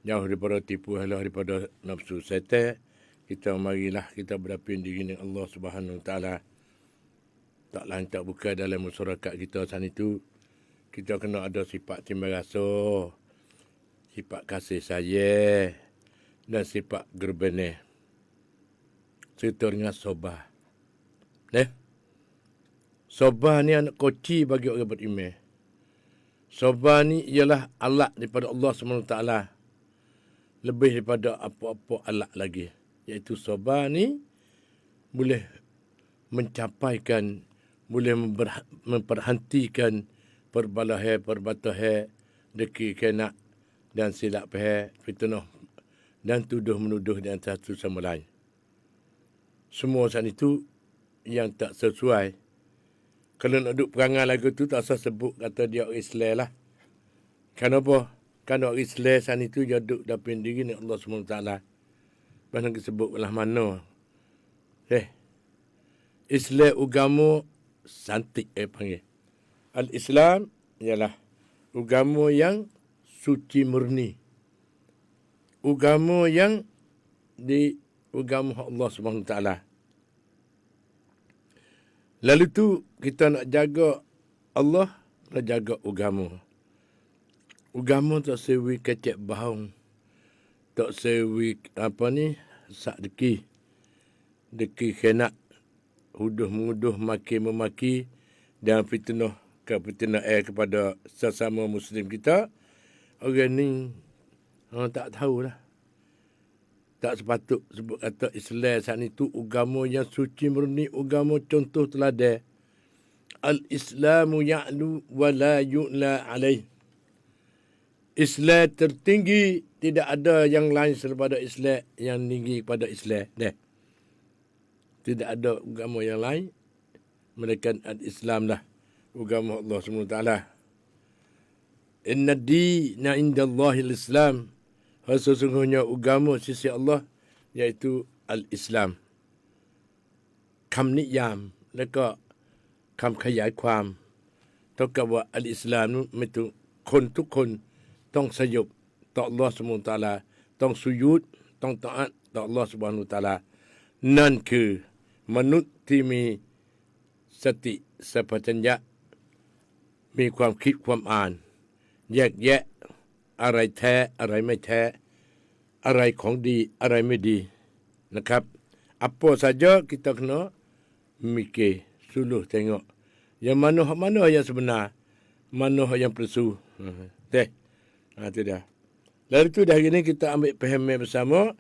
jauh daripada tipu halah daripada nafsu setan. Kita marilah kita berapin diri dengan Allah Subhanahu Wa Taala. Tak lain tak bukan dalam masyarakat kita sana itu. Kita kena ada sifat timbang rasa, sifat kasih sayang dan sifat gerbeneh. Serta dengan sabar. Sabar ni anak koci bagi orang beriman. Sabar ni ialah alat daripada Allah SWT. Lebih daripada apa-apa alat lagi. Iaitu sabar ni boleh mencapaikan, boleh memperhentikan perbalahan, deki kenak dan silap fitnah dan tuduh menuduh di antara satu sama lain. Semua saat itu yang tak sesuai. Kalau nak duduk perangai lagu tu tak usah sebut kata dia orang Islam lah. Kenapa? Kerana orang Islam saat itu dia duduk dalam diri ni Allah SWT. Mana disebut belah mana? Islam agama santik panggil. Al-Islam ialah agama yang suci murni. Agama yang di agama Allah SWT. Lalu tu kita nak jaga Allah, nak jaga agama. Agama tak sewi kecek bahong. Tak sewi sak deki. Deki kenak. Huduh-menguduh, maki-memaki dan fitnah kepada sesama Muslim kita. Orang ni tak tahulah. Tak sepatut sebut kata Islam saat itu agama yang suci murni, agama contoh teladan. Al-Islamu ya'lu wa la yu'la alaih. Islam tertinggi, tidak ada yang lain daripada Islam yang tinggi pada Islam. Tidak ada agama yang lain melainkan al-Islam lah. Agama Allah SWT. Inna dina indallahi al-Islam. Sesungguhnya agama sisi Allah iaitu al-Islam. คำนิยามและก็คำขยายความเท่ากับว่าอัลอิสลามนั้นไม่ถูกคนทุกคนต้องสยบต่ออัลลอฮฺซุบฮานะฮูวะตะอาลาต้องสุญูดต้องตะอัตต่ออัลลอฮฺซุบฮานะฮูวะตะอาลานั่นคือมนุษย์ที่มีสติสัมปชัญญะมีความคิดความอ่านแยกแยะอะไรแท้อะไรไม่แท้อะไรของดีอะไรไม่ดีนะครับ apa saja kita kena mikir suluh tengok yang mana yang sebenar, mana yang palsu. Itu dah. Lalu tu dah hari ni kita ambil faham bersama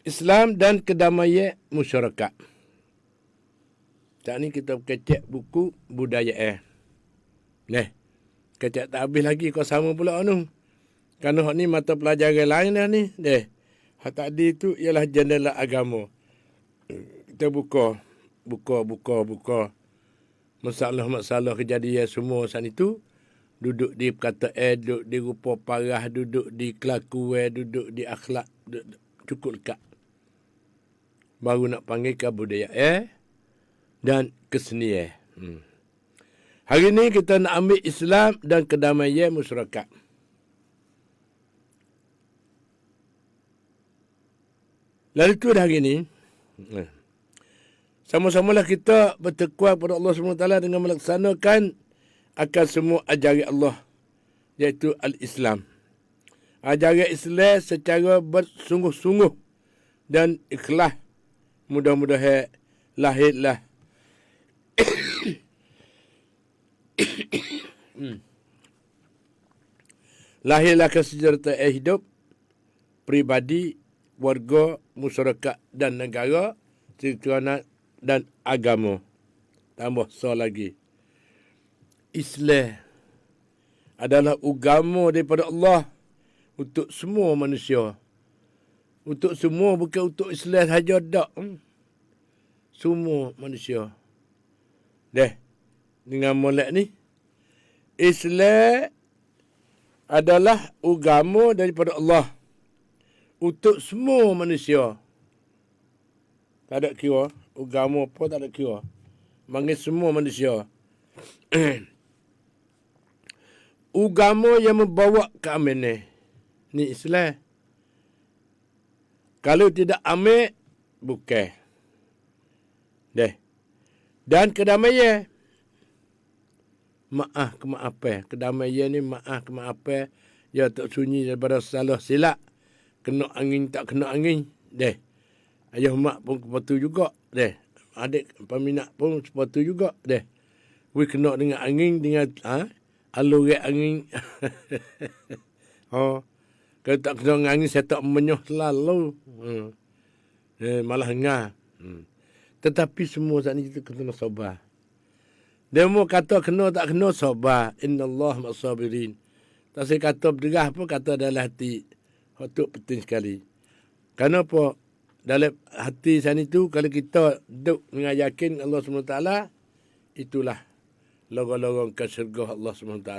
Islam dan kedamaian masyarakat. Tak ni kita kecek buku budaya kecek tak habis lagi kau sama pula tu. Kerana ni mata pelajaran lain dah ni. Hak tadi tu ialah jendela agama. Kita buka masalah-masalah kejadian semua saat itu duduk di perkataan, duduk di rupa parah, duduk di kelakuan, duduk di akhlak, cukup dekat. Baru nak panggil kebudayaan dan kesenian. Hari ni kita nak ambil Islam dan kedamaian masyarakat. Lalu tu dah hari ni, sama-samalah kita bertakwa kepada Allah SWT dengan melaksanakan akan semua ajaran Allah, iaitu Al-Islam. Ajaran Islam secara bersungguh-sungguh dan ikhlas. Mudah-mudahan lahirlah lahirlah kesejahteraan hidup pribadi, warga, masyarakat dan negara, kerana dan agama. Tambah soal lagi. Islam adalah agama daripada Allah untuk semua manusia. Untuk semua, bukan untuk Islam saja tak. Semua manusia. Dengan molek ni, Islam adalah agama daripada Allah untuk semua manusia. Tak ada kira. Agama apa tak ada kira. Manggil semua manusia. Agama yang membawa keamanan. Ni Islam. Kalau tidak aman, bukan. Dan kedamaian. Kemaafan. Kedamaian ni kemaafan. Ya tak sunyi daripada salah silap. Kena angin tak kena angin. Ayah mak pun sepatu juga. Adik peminat pun sepatu juga. We kena dengan angin, dengan aluran angin. Kalau tak kena dengan angin, saya tak menyuh selalu. Malah ngah. Tetapi semua saat ni kita kena sabar. Dia mau kata kena tak kena sabar. Innallah ma'asabirin. Tak saya kata berderah pun kata dalam hati. Itu penting sekali. Kenapa? Dalam hati sana itu, kalau kita duduk dengan yakin Allah SWT, itulah lorong-lorong ke syurga Allah SWT.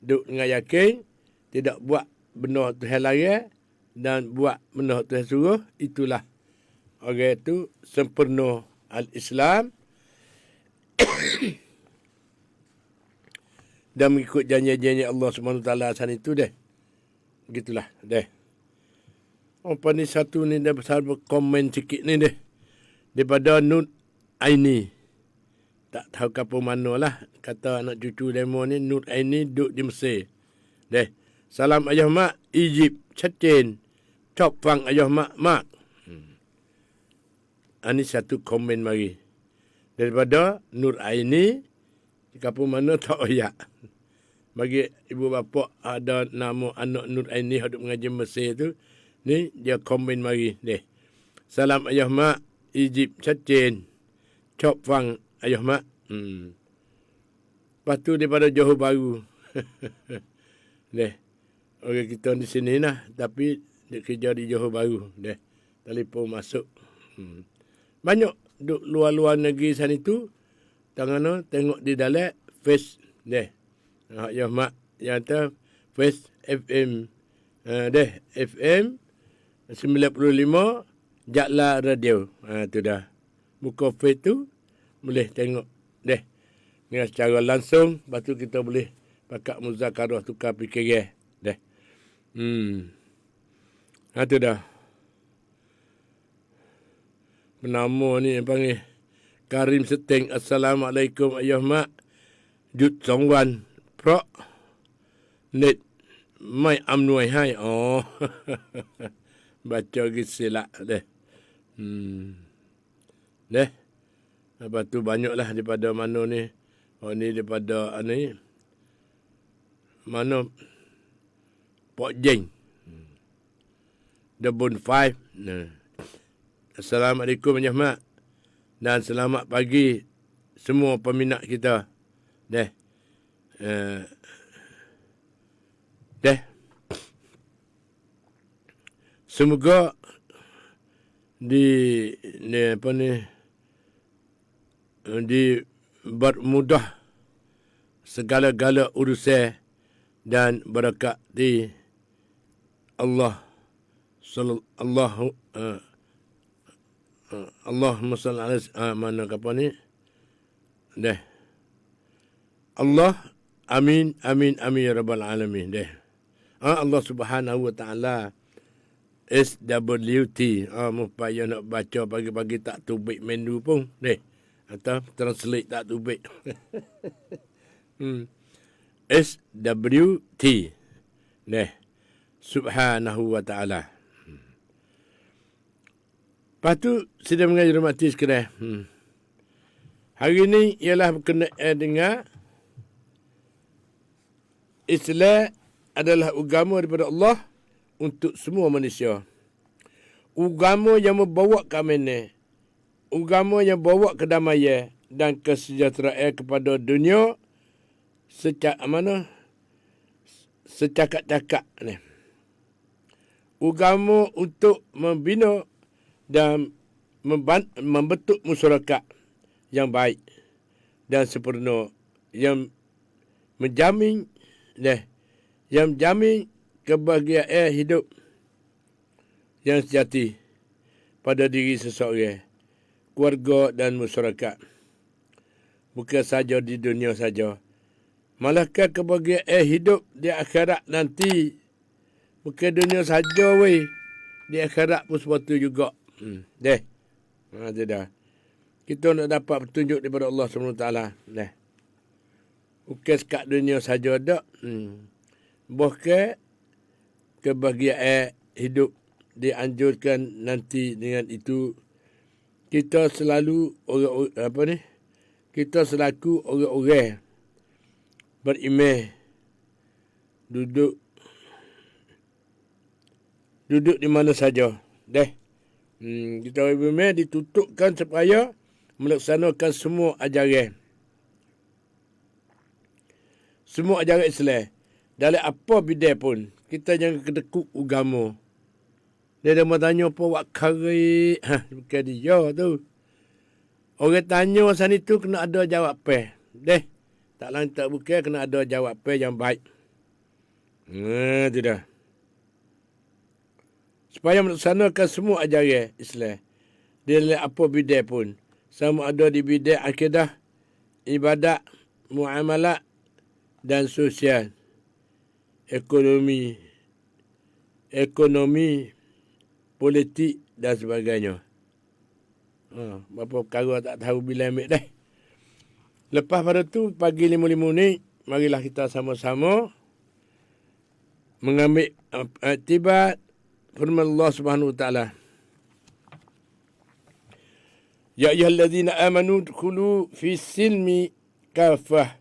Duduk dengan yakin, tidak buat benda Tuhan larang dan buat benda Tuhan suruh, itulah orang itu sempurna al-Islam dan mengikut janji-janji Allah SWT sana itu begitulah. Apa ni satu ni dah besar berkomen sikit ni daripada Nur Aini. Tak tahu kapan mana lah. Kata anak cucu demo ni, Nur Aini duduk di Mesir. Salam ayah mak, Egypt, Cacin, Chop Fang ayah mak. Ini satu komen mari. Daripada Nur Aini, kapan mana tak oyak. Bagi ibu bapa ada nama anak Nur Aini yang mengaji Mesir tu, ni dia komen mari. Salam ayah mak, Egypt, Cacin, Chop Fang ayah mak. Lepas tu daripada Johor Bahru. Orang kita di sini lah. Tapi dia kerja di Johor Bahru. Telefon masuk. Banyak duk luar-luar negeri sana itu. Tangan tengok di dalam Face. Ayah mak yang tu Face FM. FM 95 Jakla Radio. Tu dah. Buka Face tu boleh tengok. Dengan secara langsung. Lepas tu kita boleh pakai muzakarah tukar fikiran. Tu dah. Bernama ni yang panggil Karim Seteng. Assalamualaikum ayah mak. Jut Songwan. Pro. Net. Mai amnuai hai. Oh. Baca gisilak Lepas tu banyaklah daripada mana ni. Oh ni daripada ni. Mana Pok Jeng. Debun 5. Assalamualaikum ayah mak. Dan selamat pagi semua peminat kita. Semoga dipermudah segala-gala urusan dan berkati Allah sallallahu Allahumma salli ala mana apa ni? Deh. Allah amin amin amin ya rabbal alamin deh. Allah Subhanahu wa taala SWT. Mupaya nak baca pagi-pagi tak tubik menu pun deh. Atau translate tak tubik. SWT. Deh. Subhanahu wa ta'ala. Lepas tu, sudah mengajar mati sekarang. Hari ini ialah berkenaan dengan Islam adalah agama daripada Allah untuk semua manusia. Agama yang membawa keamanan. Agama yang bawa kedamaian dan kesejahteraan kepada dunia secakap-cakap ni. Agama untuk membina dan membentuk masyarakat yang baik dan sempurna yang menjamin kebahagiaan hidup yang sejati pada diri seseorang, keluarga dan masyarakat. Bukan saja di dunia saja, malahkan kebahagiaan hidup di akhirat nanti. Bukan dunia saja weh, di akhirat pun sesuatu juga. Deh. Itu dah. Kita nak dapat petunjuk daripada Allah SWT. Deh. Bukan sekat dunia saja dak. Bahkan kebahagiaan hidup dianjurkan nanti dengan itu. Kita selalu kita selaku orang-orang beriman duduk di mana saja. Deh. Kita beriman ditutupkan supaya melaksanakan semua ajaran. Semua ajaran Islam. Dalam apa bidang pun, kita jangan kedekut agama. Dia dah mau tanya apa wak kari. Bukan dia tu. Orang tanya sana tu kena ada jawapan. Deh. Tak lantak bukan kena ada jawapan yang baik. Itu dah. Supaya melaksanakan semua ajaran Islam. Dalam apa bidang pun. Sama ada di bidang akidah, ibadat, muamalat dan sosial. Ekonomi, politik dan sebagainya. Berapa perkara tak tahu bila ambil dah. Lepas pada tu, pagi 5 ni, marilah kita sama-sama mengambil iktibar firman Allah Subhanahu wa taala. Ya ayyuhallazina amanu dkhulu fi silmi kafah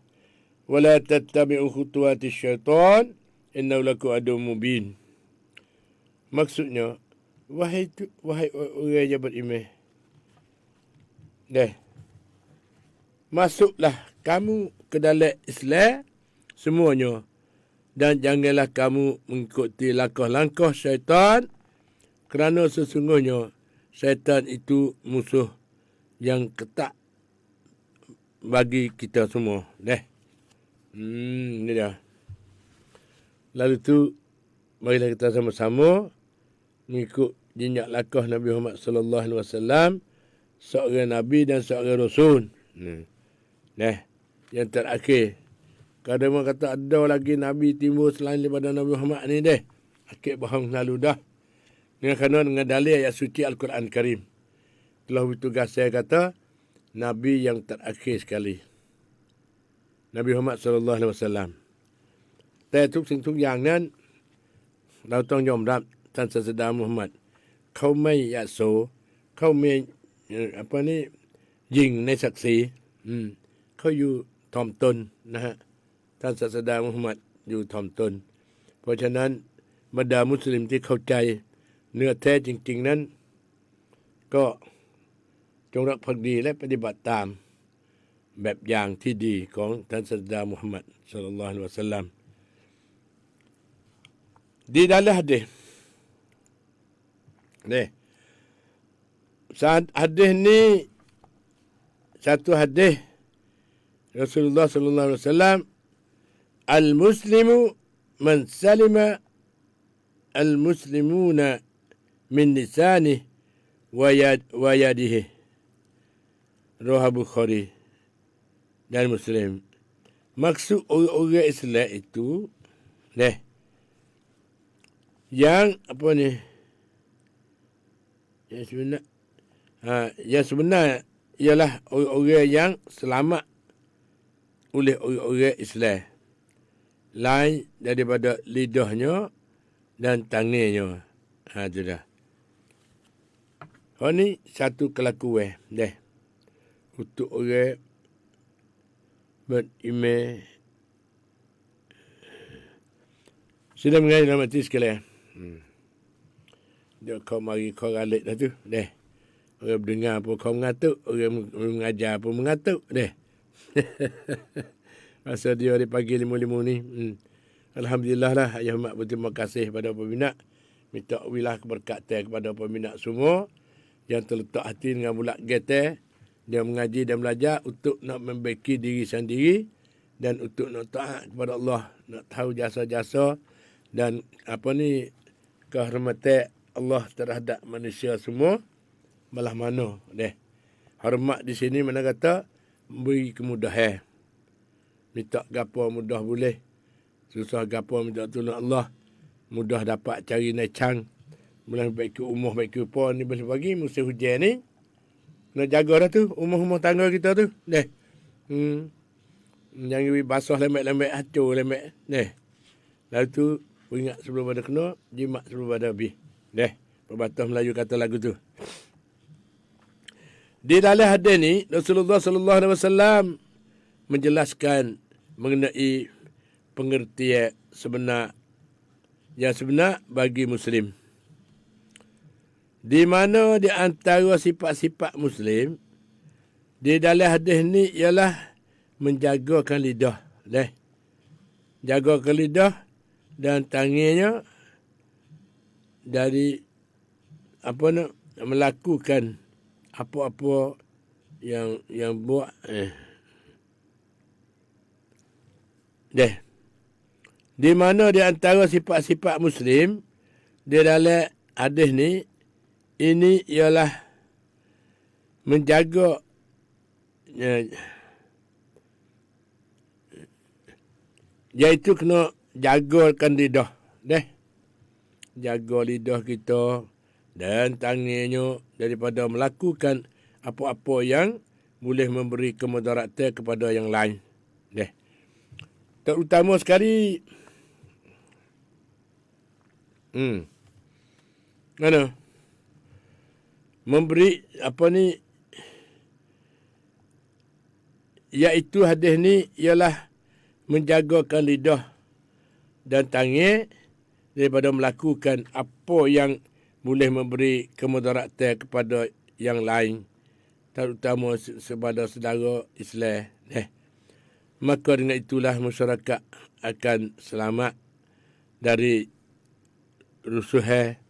wa la tattabi'u khutuwatis syaitan innahu lakum aduwwun mubin. Maksudnya, wahai orang yang beriman. Masuklah kamu ke dalam Islam semuanya. Dan janganlah kamu mengikuti langkah-langkah syaitan. Kerana sesungguhnya syaitan itu musuh yang ketat bagi kita semua. Ini dia. Lalu tu, marilah kita sama-sama mengikut jejak langkah Nabi Muhammad sallallahu alaihi wasallam, seorang nabi dan seorang rasul. Yang terakhir. Kadang orang kata ada lagi nabi timbul selain daripada Nabi Muhammad ni deh. Akhir bohong lalu dah. Dengan dalil ayat suci Al-Quran Karim. Telah bertugas saya kata nabi yang terakhir sekali. Nabi Muhammad sallallahu alaihi wasallam. แต่ทุกสิ่งทุกอย่างนั้นเราต้องยอมรับท่านศาสดามุฮัมมัดเขาไม่ยโสเขาไม่ยิงในศักดิ์ศรีเขาอยู่ถ่อมตนนะฮะท่านศาสดามุฮัมมัดอยู่ถ่อมตนเพราะฉะนั้นบรรดามุสลิมที่เข้าใจเนื้อแท้จริงๆนั้นก็จงรักภักดีและปฏิบัติตามแบบอย่างที่ดีของท่านศาสดามุฮัมมัดศ็อลลัลลอฮุอะลัยฮิวะซัลลัมdi dalam hadis hadis ni satu hadis Rasulullah sallallahu alaihi wasallam al-muslimu man salima al-muslimuna min lisanih wa yadihi. Rawah Bukhari dan Muslim. Maksud orang-orang Islam itu yang apa ni? Yang sebenar ialah orang-orang yang selamat oleh orang-orang Islam. Lain daripada lidahnya dan tangannya. Itu dah. Ini satu kelakuan. Untuk orang beriman. Sudah mengaji dalam hati sekalian. Dia kau mari kau ralik dah tu. Orang berdengar pun kau mengatuk. Orang mengajar pun mengatuk. Masa dia di pagi limu-limu ni. Alhamdulillah lah. Ayah mak berterima kasih kepada peminat. Minta wilah keberkatan kepada peminat semua. Yang terletak hati dengan bulat getar. Dia mengaji dan belajar untuk nak membaiki diri sendiri. Dan untuk nak taat kepada Allah. Nak tahu jasa-jasa. Dan kehormatan Allah terhadap manusia semua. Malah mana. Hormat di sini mana kata. Beri kemudahan. Minta gapo mudah boleh. Susah gapo minta tolong Allah. Mudah dapat cari necang. Mula baik ke umur, baik ke apa ni boleh pagi musim hujan ni. Nak jaga dah tu. Umur-umur tangga kita tu. Jangan basah lemek-lemek. Hacur lemek. Lalu tu. Ingat sebelum pada kena. Jimat sebelum pada habis. Perbatas Melayu kata lagu tu. Di dalam hadis ni. Rasulullah SAW menjelaskan mengenai pengertian sebenar yang sebenar bagi Muslim. Di mana di antara sifat-sifat Muslim di dalam hadis ni ialah menjagakan lidah. Jagakan lidah dan tangannya dari melakukan apa-apa yang buat Di mana di antara sifat-sifat Muslim di dalam hadis ni ini ialah menjaga iaitu kena jagakan lidah. Jaga lidah kita dan tangannya daripada melakukan apa-apa yang boleh memberi kemudaratan kepada yang lain. Terutama sekali memberi iaitu hadis ni ialah menjagakan lidah dan tangan daripada melakukan apa yang boleh memberi kemudaratan kepada yang lain, terutama kepada saudara Islam. Maka dengan itulah masyarakat akan selamat dari rusuhan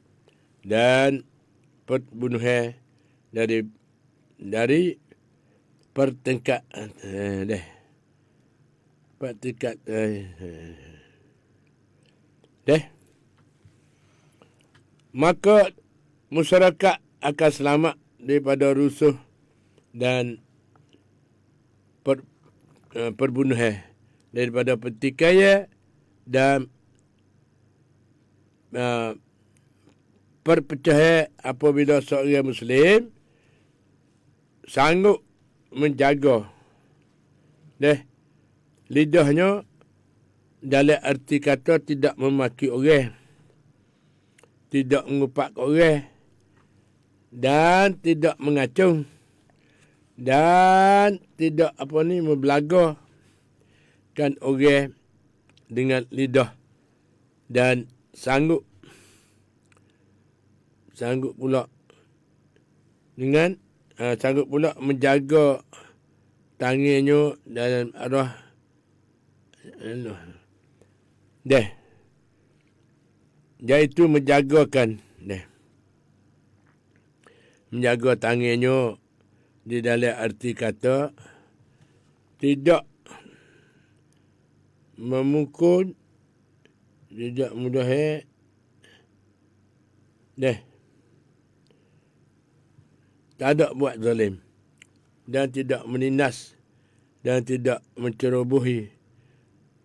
dan perbunuhan, dari pertengkaran. Maka masyarakat akan selamat daripada rusuh dan perbunuhan, daripada pertikaian dan perpecahan apabila seorang Muslim sanggup menjaga lidahnya dalam arti kata tidak memaki orang, tidak mengupak orang dan tidak mengacung dan tidak membelagakan orang dengan lidah, dan sanggup pula menjaga tangannya dalam arah iaitu menjaga tangannya di dalam arti kata tidak memukul, tidak mudah tak ada buat zalim dan tidak menindas dan tidak mencerobohi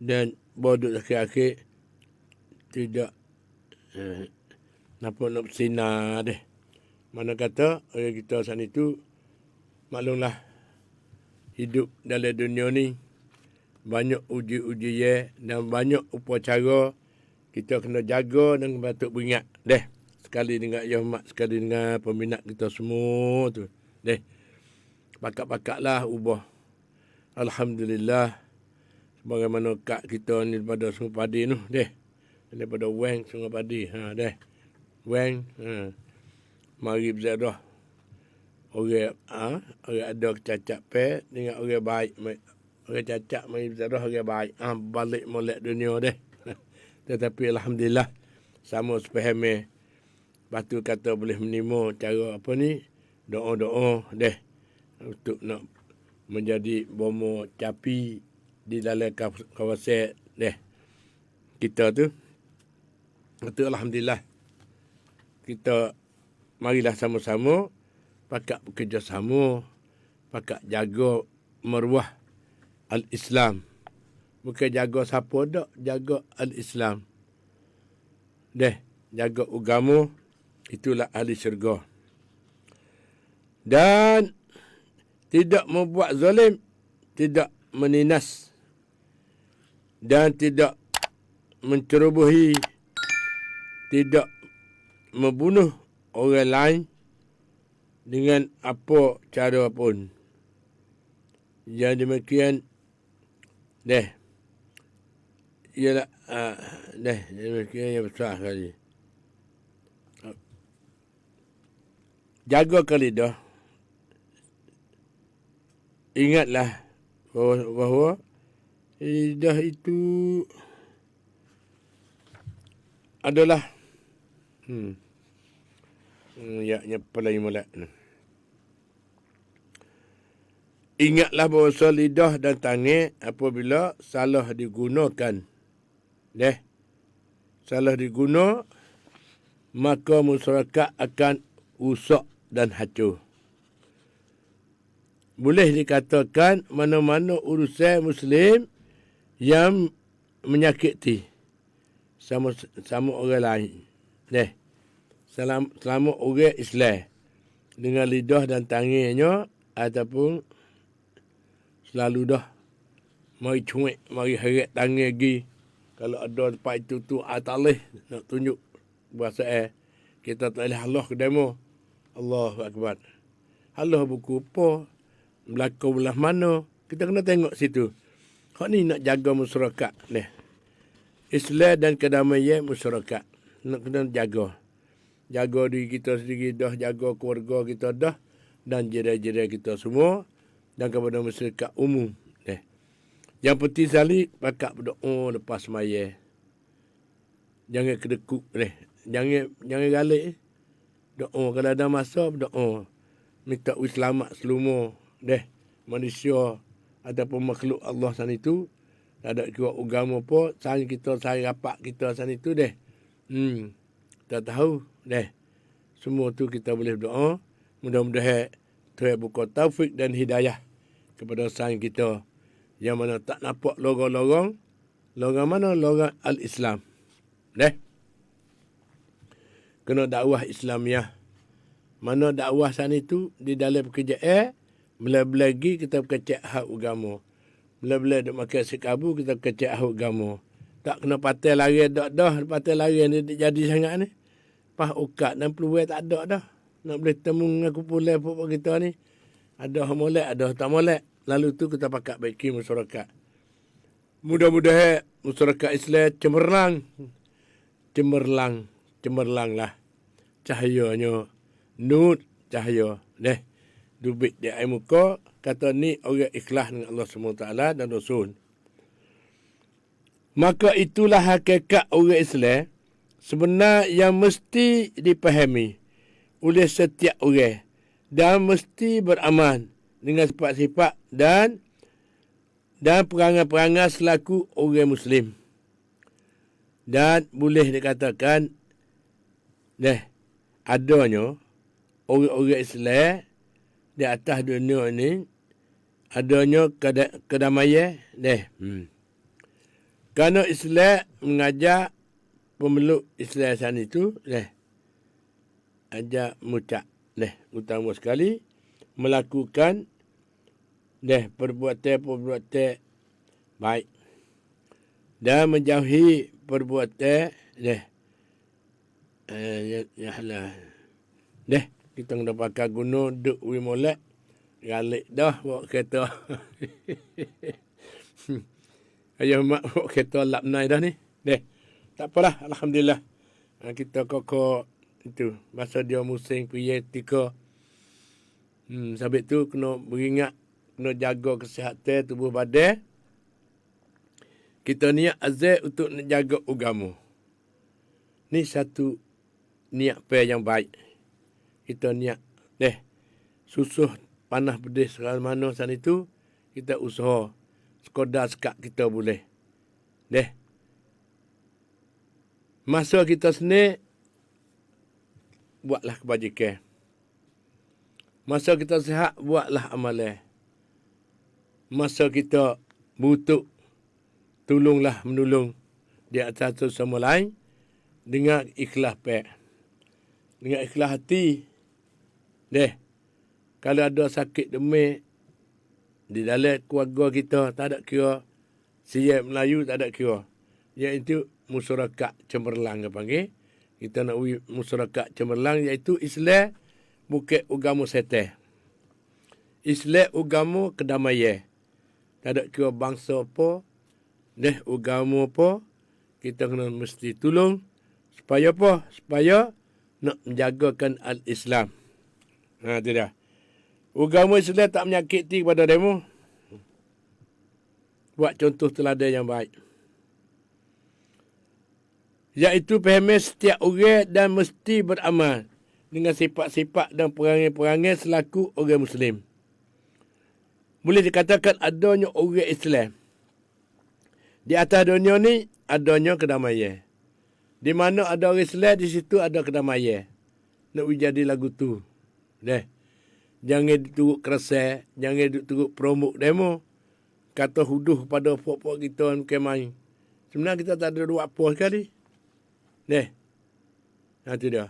dan bodoh akhir-akhir tidak nak bersinar deh. Mana kata orang kita sana itu maklumlah hidup dalam dunia ni banyak uji-uji dan banyak upacara kita kena jaga dan patut beringat deh. Sekali dengan Yahmat, sekali dengan peminat kita semua tu. Deh. Pakat-pakatlah ubah. Alhamdulillah. Sebagaimana kak kita ni daripada Sungai Padi tu. Deh. Daripada Weng Sungai Padi. Deh. Weng. Mari berzairah. Orang ada cacat pe dengan orang baik. Orang cacat mari berzairah orang baik. Balik molek dunia deh. Tetapi Alhamdulillah. Sama sepahami. Lepas tu kata boleh menimo cara apa ni, doa-doa deh untuk nak menjadi bomo capi di dalam kawasan deh kita tu. Itu Alhamdulillah. Kita marilah sama-sama pakat bekerjasama, pakat jaga maruah al-Islam. Bukan jaga siapa dak, jaga al-Islam. Deh, jaga agama. Itulah ahli syurga. Dan tidak membuat zalim, tidak menindas dan tidak mencerobohi, tidak membunuh orang lain dengan apa cara pun. Yang demikian ialah demikian yang besar sekali. Jaga lidah. Ingatlah bahawa lidah itu adalah pelai molek. Ingatlah bahawa lidah dan tangan apabila salah digunakan. Salah diguna, maka masyarakat akan rusak dan hancur. Boleh dikatakan mana-mana urusan Muslim yang menyakiti sama orang lain. Selama orang Islam dengan lidah dan tangannya ataupun selalu dah mari cuik, mari heret tangan lagi. Kalau ada tempat itu tu tak boleh nak tunjuk bahasa kita tak boleh halah ke demo. Allahu Akbar. Halah buku apa? Berlaku belah mana? Kita kena tengok situ. Hak ni nak jaga masyarakat ni. Islam dan kedamaian masyarakat. Nak kena jaga. Jaga diri kita sendiri dah, jaga keluarga kita dah dan jiran-jiran kita semua dan kepada masyarakat umum. Yang penting sekali pakat berdoa lepas semaya. Jangan kedekut Jangan galik. Doa kalau ada masa berdoa. Minta selamat seluma manusia ataupun makhluk Allah sana itu. Tak ada kira agama apa, sang kita sang rapat kita sana itu tak tahu Semua tu kita boleh berdoa. Mudah-mudahan Tuhan buka taufik dan hidayah kepada sang kita yang mana tak nampak lorong-lorong. Lorong mana? Lorong al-Islam. Kena dakwah Islamiah. Mana dakwah sana itu di dalam pekerjaan, bila-bila lagi kita berkecek hak agama. Bila-bila duk makan sekabu, kita berkecek hak agama. Tak kena patai lari dah. Patai lari ni jadi sangat ni. Pas ukat dan peluang tak ada dah. Nak boleh temu dengan kumpulan pupuk kita ni. Ada yang molek, ada yang tak molek. Lalu tu kita pakat baiki masyarakat. Mudah-mudahan masyarakat Islam cemerlang lah. Cahayanya. Nur cahaya. Dubik di air muka. Kata ni orang ikhlas dengan Allah SWT dan Rasul. Maka itulah hakikat orang Islam sebenar yang mesti dipahami oleh setiap orang. Dan mesti beramal dengan sifat-sifat dan dan perangai-perangai selaku orang Muslim. Dan boleh dikatakan adanya orang-orang Islam di atas dunia ini, adanya kedamaian Kerana Islam mengajar pemeluk Islam sana itu ajar mucak utama sekali melakukan perbuatan-perbuatan baik dan menjauhi perbuatan kita kena pakai guna duk wi molek galik dah bawa kereta. Ayah mak bawa kereta lap naik dah ni. Tak apalah, alhamdulillah. Kita kokoh itu masa dia musim pria tika. Sebab tu kena beringat, kena jaga kesihatan tubuh badan. Kita niat azal untuk nak jaga agama. Ni satu niat yang baik. Kita niat susuh panah pedih segala mana sana itu, kita usaha sekadar sekat kita boleh. Masa kita seni buatlah kebajikan. Masa kita sihat buatlah amalan. Masa kita butuh tolonglah menolong di atas satu sama lain dengan ikhlas dengan ikhlas hati. Kalau ada sakit demam di dalam keluarga kita, tak ada kira siap Melayu, tak ada kira. Iaitu masyarakat cemerlang, panggil. Kita nak masyarakat cemerlang, iaitu Islam bukan agama setan. Islam agama kedamaian. Tak ada kira bangsa apa, agama apa, kita kena mesti tolong. Supaya apa? Supaya nak menjagakan al-Islam. Itu dah. Agama Islam tak menyakiti kepada demo. Buat contoh teladan yang baik. Iaitu faham setiap orang dan mesti beramal dengan sifat-sifat dan perangai-perangai selaku orang Muslim. Boleh dikatakan adanya orang Islam. Di atas dunia ni adanya kedamaian. Di mana ada orang Islam, di situ ada kedamaian. Nak jadi lagu tu. Jangan diturut kerasa, jangan diturut promote demo. Kata huduh pada pok-pok kita yang main. Sebenarnya kita tak ada buat apa sekali. Itu dia.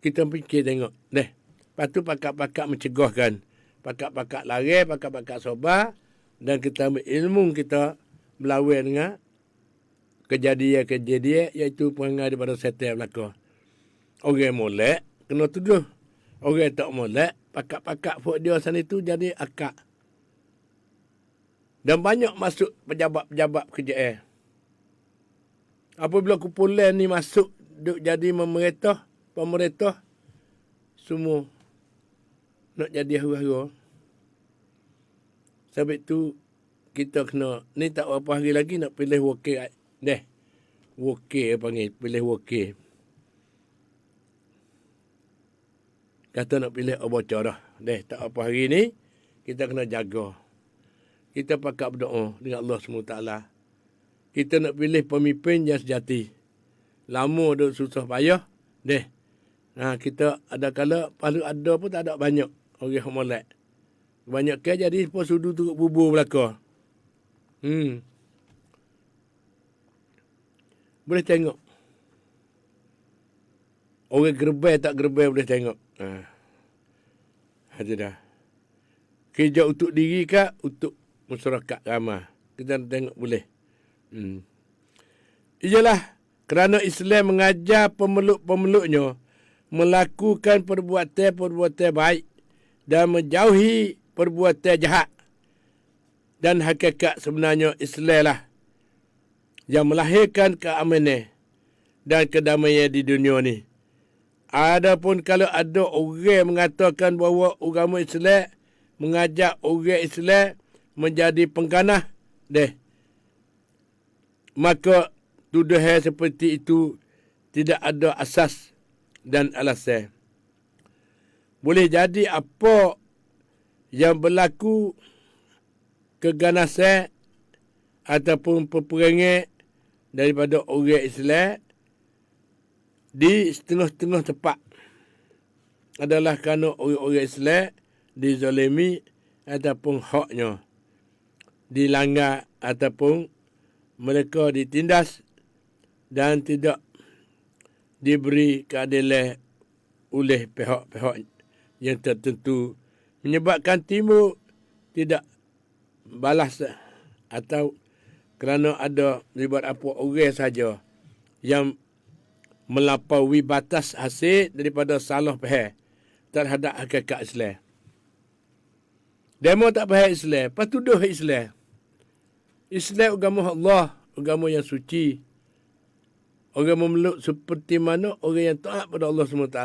Kita fikir tengok. Lepas tu pakak-pakak mencegahkan. Pakak-pakak lari, pakak-pakak sobar. Dan kita ambil ilmu kita melawan dengan kejadian-kejadian iaitu perangai daripada setan belakang. Orang molek kena tuduh. Orang tak molek, pakak-pakak buat dia sana itu jadi akak. Dan banyak masuk pejabat-pejabat kerjaan. Apabila kumpulan ni masuk duk jadi pemerintah, semua nak jadi huru-huru. Sebab tu kita kena, ni tak berapa hari lagi nak pilih wakil. Wakil panggil, pilih wakil. Kata nak pilih bocor dah. Tak apa hari ni, kita kena jaga. Kita pakak berdoa dengan Allah SWT. Kita nak pilih pemimpin yang sejati. Lama duk susah payah. Kita ada kala, paling ada pun tak ada banyak orang molek. Banyak ke jadi pun sudu turut bubur belakang. Boleh tengok. Orang gerbai tak gerbai boleh tengok. Itu dah. Kerja untuk diri ke untuk masyarakat ramai. Kita tengok boleh. Iyalah kerana Islam mengajar pemeluk-pemeluknya melakukan perbuatan-perbuatan baik dan menjauhi perbuatan jahat. Dan hakikat sebenarnya Islam lah yang melahirkan keamanan dan kedamaian di dunia ni. Adapun kalau ada orang mengatakan bahawa agama Islam mengajak orang Islam menjadi pengganah, maka tuduhan seperti itu tidak ada asas dan alasan. Boleh jadi apa yang berlaku keganasan ataupun peperangan daripada orang Islam di setengah-setengah tempat adalah kerana orang-orang Islam dizalimi ataupun haknya dilanggar ataupun mereka ditindas dan tidak diberi keadilan oleh pihak-pihak yang tertentu menyebabkan timur tidak balas atau kerana ada ribuan apa orang saja yang melampaui batas hasil daripada salah faham terhadap hakikat Islam. Demo tak faham Islam, lepas tuduh Islam. Islam agama Allah, agama yang suci. Orang memeluk seperti mana orang yang taat pada Allah SWT.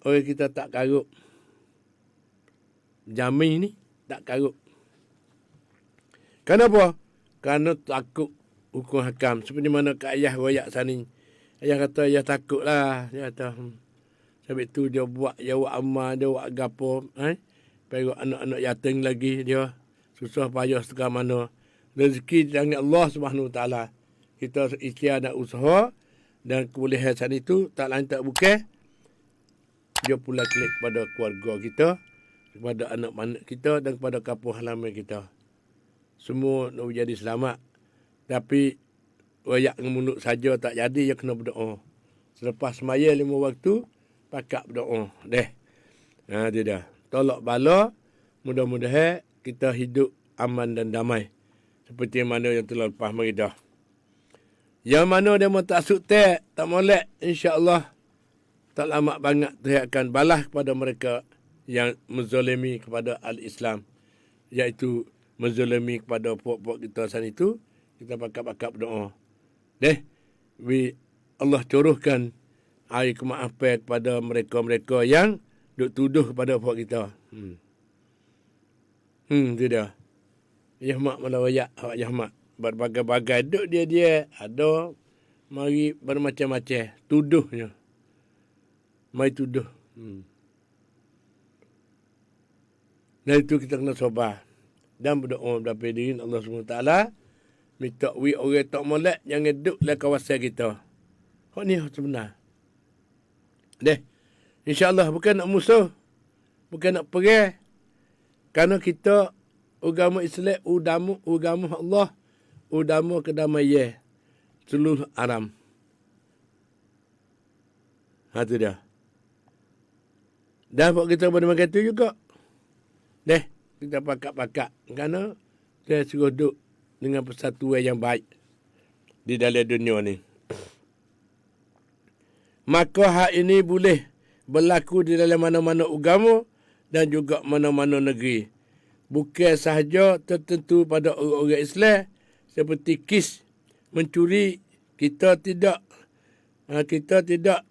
Orang kita tak karut. Jamin ni tak karut. Kenapa? Kerana takut hukum hakam. Seperti mana Kak Ayah royak sana. Ayah kata, ayah takut lah. Dia kata, sebab tu dia buat amal, dia buat gapo. Perut anak-anak yatim lagi dia. Susah payah setengah mana. Rezeki di tangan Allah SWT. Kita ikhtiar dan usaha. Dan kebolehan sana itu tak lain tak bukan. Dia pula klik kepada keluarga kita. Kepada anak-anak kita dan kepada kampung halaman kita. Semua nak jadi selamat. Tapi royak dengan mulut saja tak jadi, dia kena berdoa. Selepas semaya 5 waktu, pakak berdoa. Dia dah. Tolak bala, mudah-mudahan kita hidup aman dan damai. Seperti mana yang telah lepas mari dah. Yang mana dia mau tak suktek, tak molek, insya-Allah tak lama banget dia akan balas kepada mereka yang menzalimi kepada al-Islam, iaitu menzalimi kepada puak-puak kita sana itu. Kita pakak-pakak berdoa. Allah curahkan air kemaafan kepada mereka-mereka yang duk tuduh kepada puak kita. Itu dia. Yahmak malah wayak, awak Yahmak. Berbagai-bagai duk dia ada mari bermacam-macam tuduhnya. Mai tuduh. Dan itu kita kena sabar dan berdoa mendapat diri Allah SWT. Minta orang tak molek jangan duduk dalam kawasan kita. Hak ni sebenar. InsyaAllah bukan nak musuh. Bukan nak perang. Kerana kita agama Islam, agama Allah, agama kedamaian seluruh alam. Itu dia. Dan buat kita pada makan tu juga. Kita pakak-pakak. Kerana saya suruh duduk dengan persatuan yang baik di dalam dunia ni. Maka hak ini boleh berlaku di dalam mana-mana agama dan juga mana-mana negeri. Bukan sahaja tertentu pada orang-orang Islam seperti kes mencuri. Kita tidak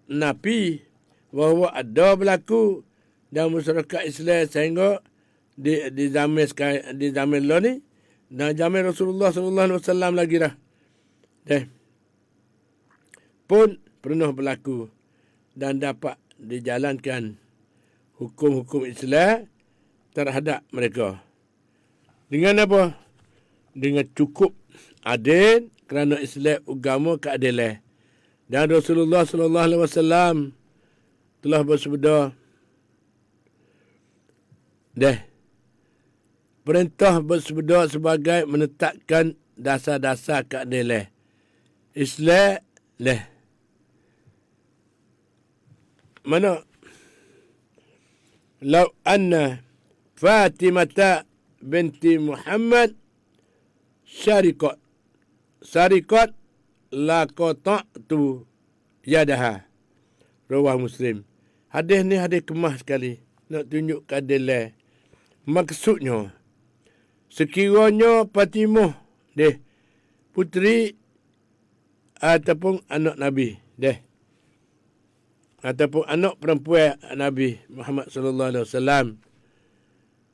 nafi bahawa ada berlaku dalam masyarakat Islam sehingga di zaman lo ni dan zaman Rasulullah SAW lagi dah. Pun pernah berlaku dan dapat dijalankan hukum-hukum Islam terhadap mereka. Dengan apa? Dengan cukup adil kerana Islam agama keadilan. Dan Rasulullah SAW telah bersabda, perintah bersabda sebagai menetapkan dasar-dasar keadilan. Islam mana? Lau anna Fatimata binti Muhammad syarikat la qata'tu yadaha. Rawah Muslim. Hadis ni hadis kemah sekali. Nak tunjuk keadilan. Maksudnya, sekiranya Fatimah puteri ataupun anak Nabi ataupun anak perempuan Nabi Muhammad sallallahu alaihi wasallam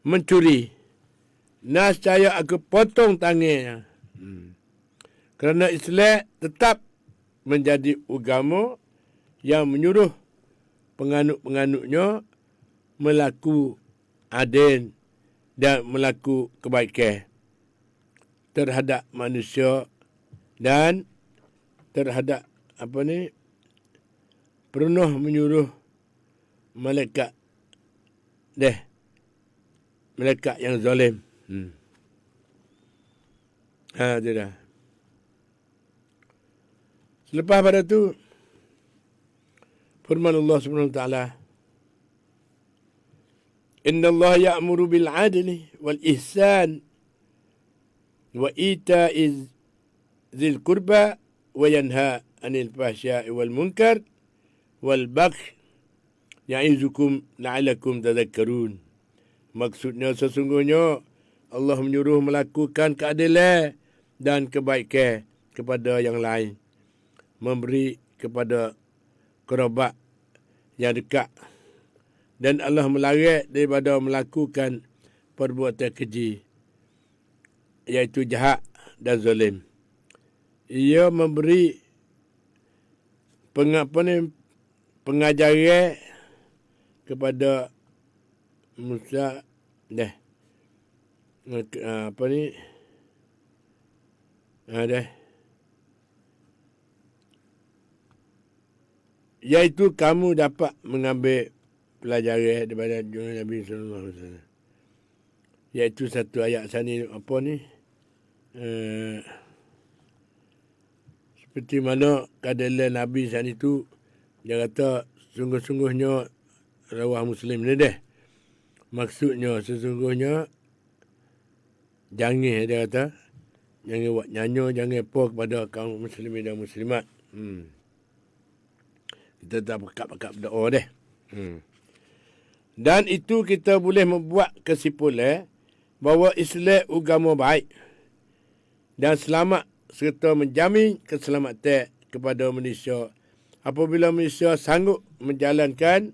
mencuri, nescaya aku potong tangannya. Kerana Islam tetap menjadi agama yang menyuruh penganut-penganutnya melaku adil dan melaku kebaikan terhadap manusia dan terhadap pernah menyuruh malaikat malaikat yang zalim. Itu dah. Selepas pada tu firman Allah Subhanahu wa taala, Inna Allah ya'muru bil 'adli wal ihsan wa ita'iz dzil qurba wa yanha 'anil fahsya'i wal munkar wal baghi ya'izukum la'allakum tadhakkarun. Maksudnya sesungguhnya Allah menyuruh melakukan keadilan dan kebaikan kepada yang lain, memberi kepada kerabat yang dekat, dan Allah melarang daripada melakukan perbuatan keji, iaitu jahat dan zalim. Ia memberi pengajaran kepada Musa iaitu kamu dapat mengambil pelajaran daripada Nabi sallallahu alaihi wasallam. Iaitu satu ayat sana seperti mana keadaan Nabi sana itu, dia kata sungguh-sungguhnya rawah Muslim ni maksudnya sesungguhnya jangan, dia kata jangan buat nyanyo, jangan apa kepada kaum muslimin dan muslimat. Kita tak pakap-pakap doa Dan itu kita boleh membuat kesimpulan bahawa Islam agama baik dan selamat serta menjamin keselamatan kepada manusia apabila manusia sanggup menjalankan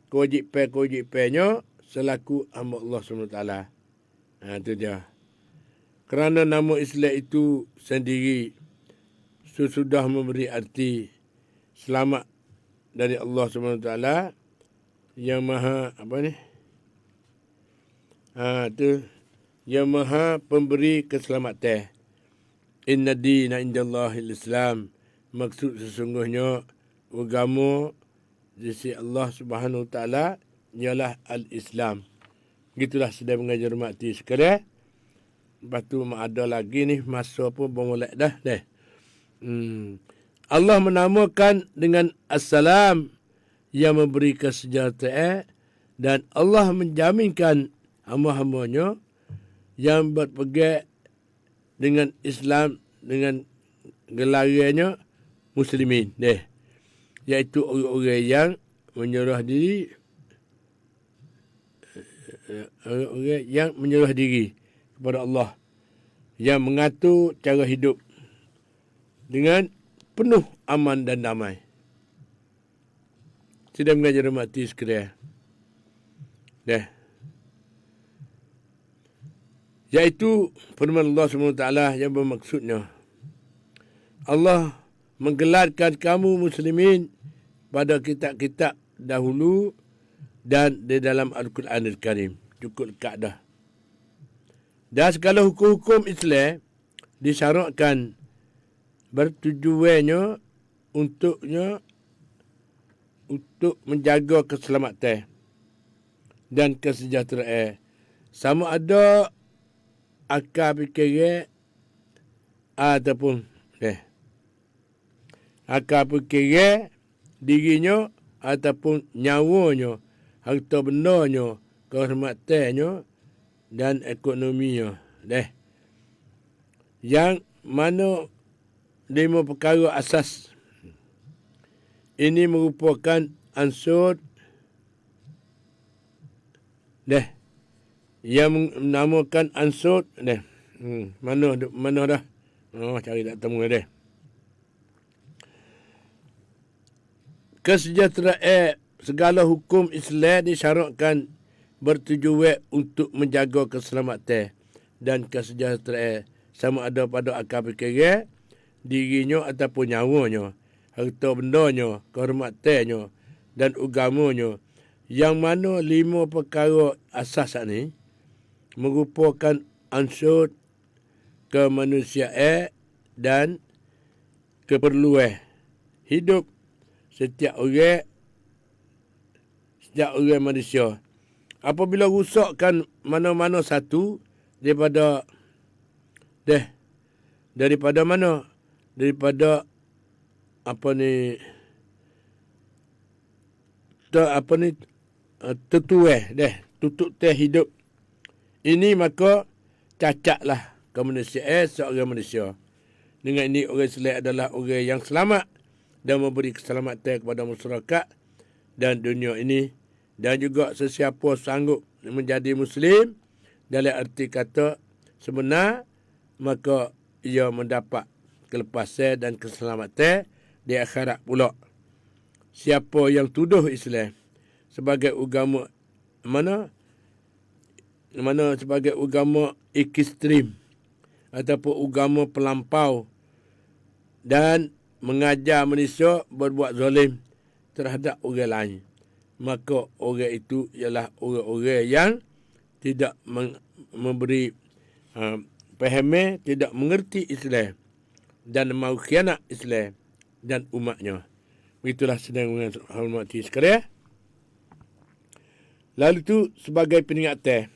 kewajipan-kewajipannya selaku hamba Allah SWT. Itu dia. Kerana nama Islam itu sendiri sudah memberi arti selamat dari Allah SWT yang maha yang maha pemberi keselamatan. Inna dina indallahil Islam. Maksud sesungguhnya agama di sisi Allah Subhanahu Wa Taala ialah al-Islam. Gitulah sedang mengajar mati sekarang. Lepas tu ada lagi ni masa pun bermulai dah. Allah menamakan dengan Assalam yang memberi kesejahteraan, dan Allah menjaminkan hamba-hambanya yang berpegang dengan Islam dengan gelarannya muslimin iaitu orang-orang yang menyerah diri kepada Allah, yang mengatur cara hidup dengan penuh aman dan damai. Sudah mengajar mati sekalian. Iaitu firman Allah SWT yang bermaksudnya Allah menggelarkan kamu muslimin pada kitab-kitab dahulu dan di dalam Al-Quran Al-Karim. Cukup dekat dah. Dan segala hukum-hukum Islam disyaratkan bertujuannya untuk menjaga keselamatan dan kesejahteraan. Sama ada akal fikiran ataupun akal fikiran dirinya ataupun nyawanya, harta bendanya, kehormatannya dan ekonominya. Yang mana 5 perkara asas ini merupakan unsur yang menamakan unsur mana dah cari tak temu kesejahteraan. Segala hukum Islam disyaratkan bertujuan untuk menjaga keselamatan dan kesejahteraan, sama ada pada akal fikiran dirinya ataupun nyawanya, harta bendanya, kehormatannya dan agamanya, Yang mana 5 perkara asas ni merupakan unsur kemanusiaan dan keperluan hidup setiap orang manusia. Apabila rusakkan mana-mana satu daripada mana? Daripada tutup teh hidup ini, maka cacatlah kemanusiaan seorang manusia. Dengan ini orang Islam adalah orang yang selamat dan memberi keselamatan kepada masyarakat dan dunia ini, dan juga sesiapa sanggup menjadi Muslim dalam arti kata sebenar, maka ia mendapat kelepasan dan keselamatan di akhirat pula. Siapa yang tuduh Islam sebagai agama sebagai agama ekstrim ataupun agama pelampau dan mengajar manusia berbuat zalim terhadap orang lain, maka orang itu ialah orang-orang yang tidak memberi fahaman, tidak mengerti Islam dan mahu khianat Islam dan umatnya. Begitulah sedang menghormati sekalian. Lalu tu sebagai peringatan,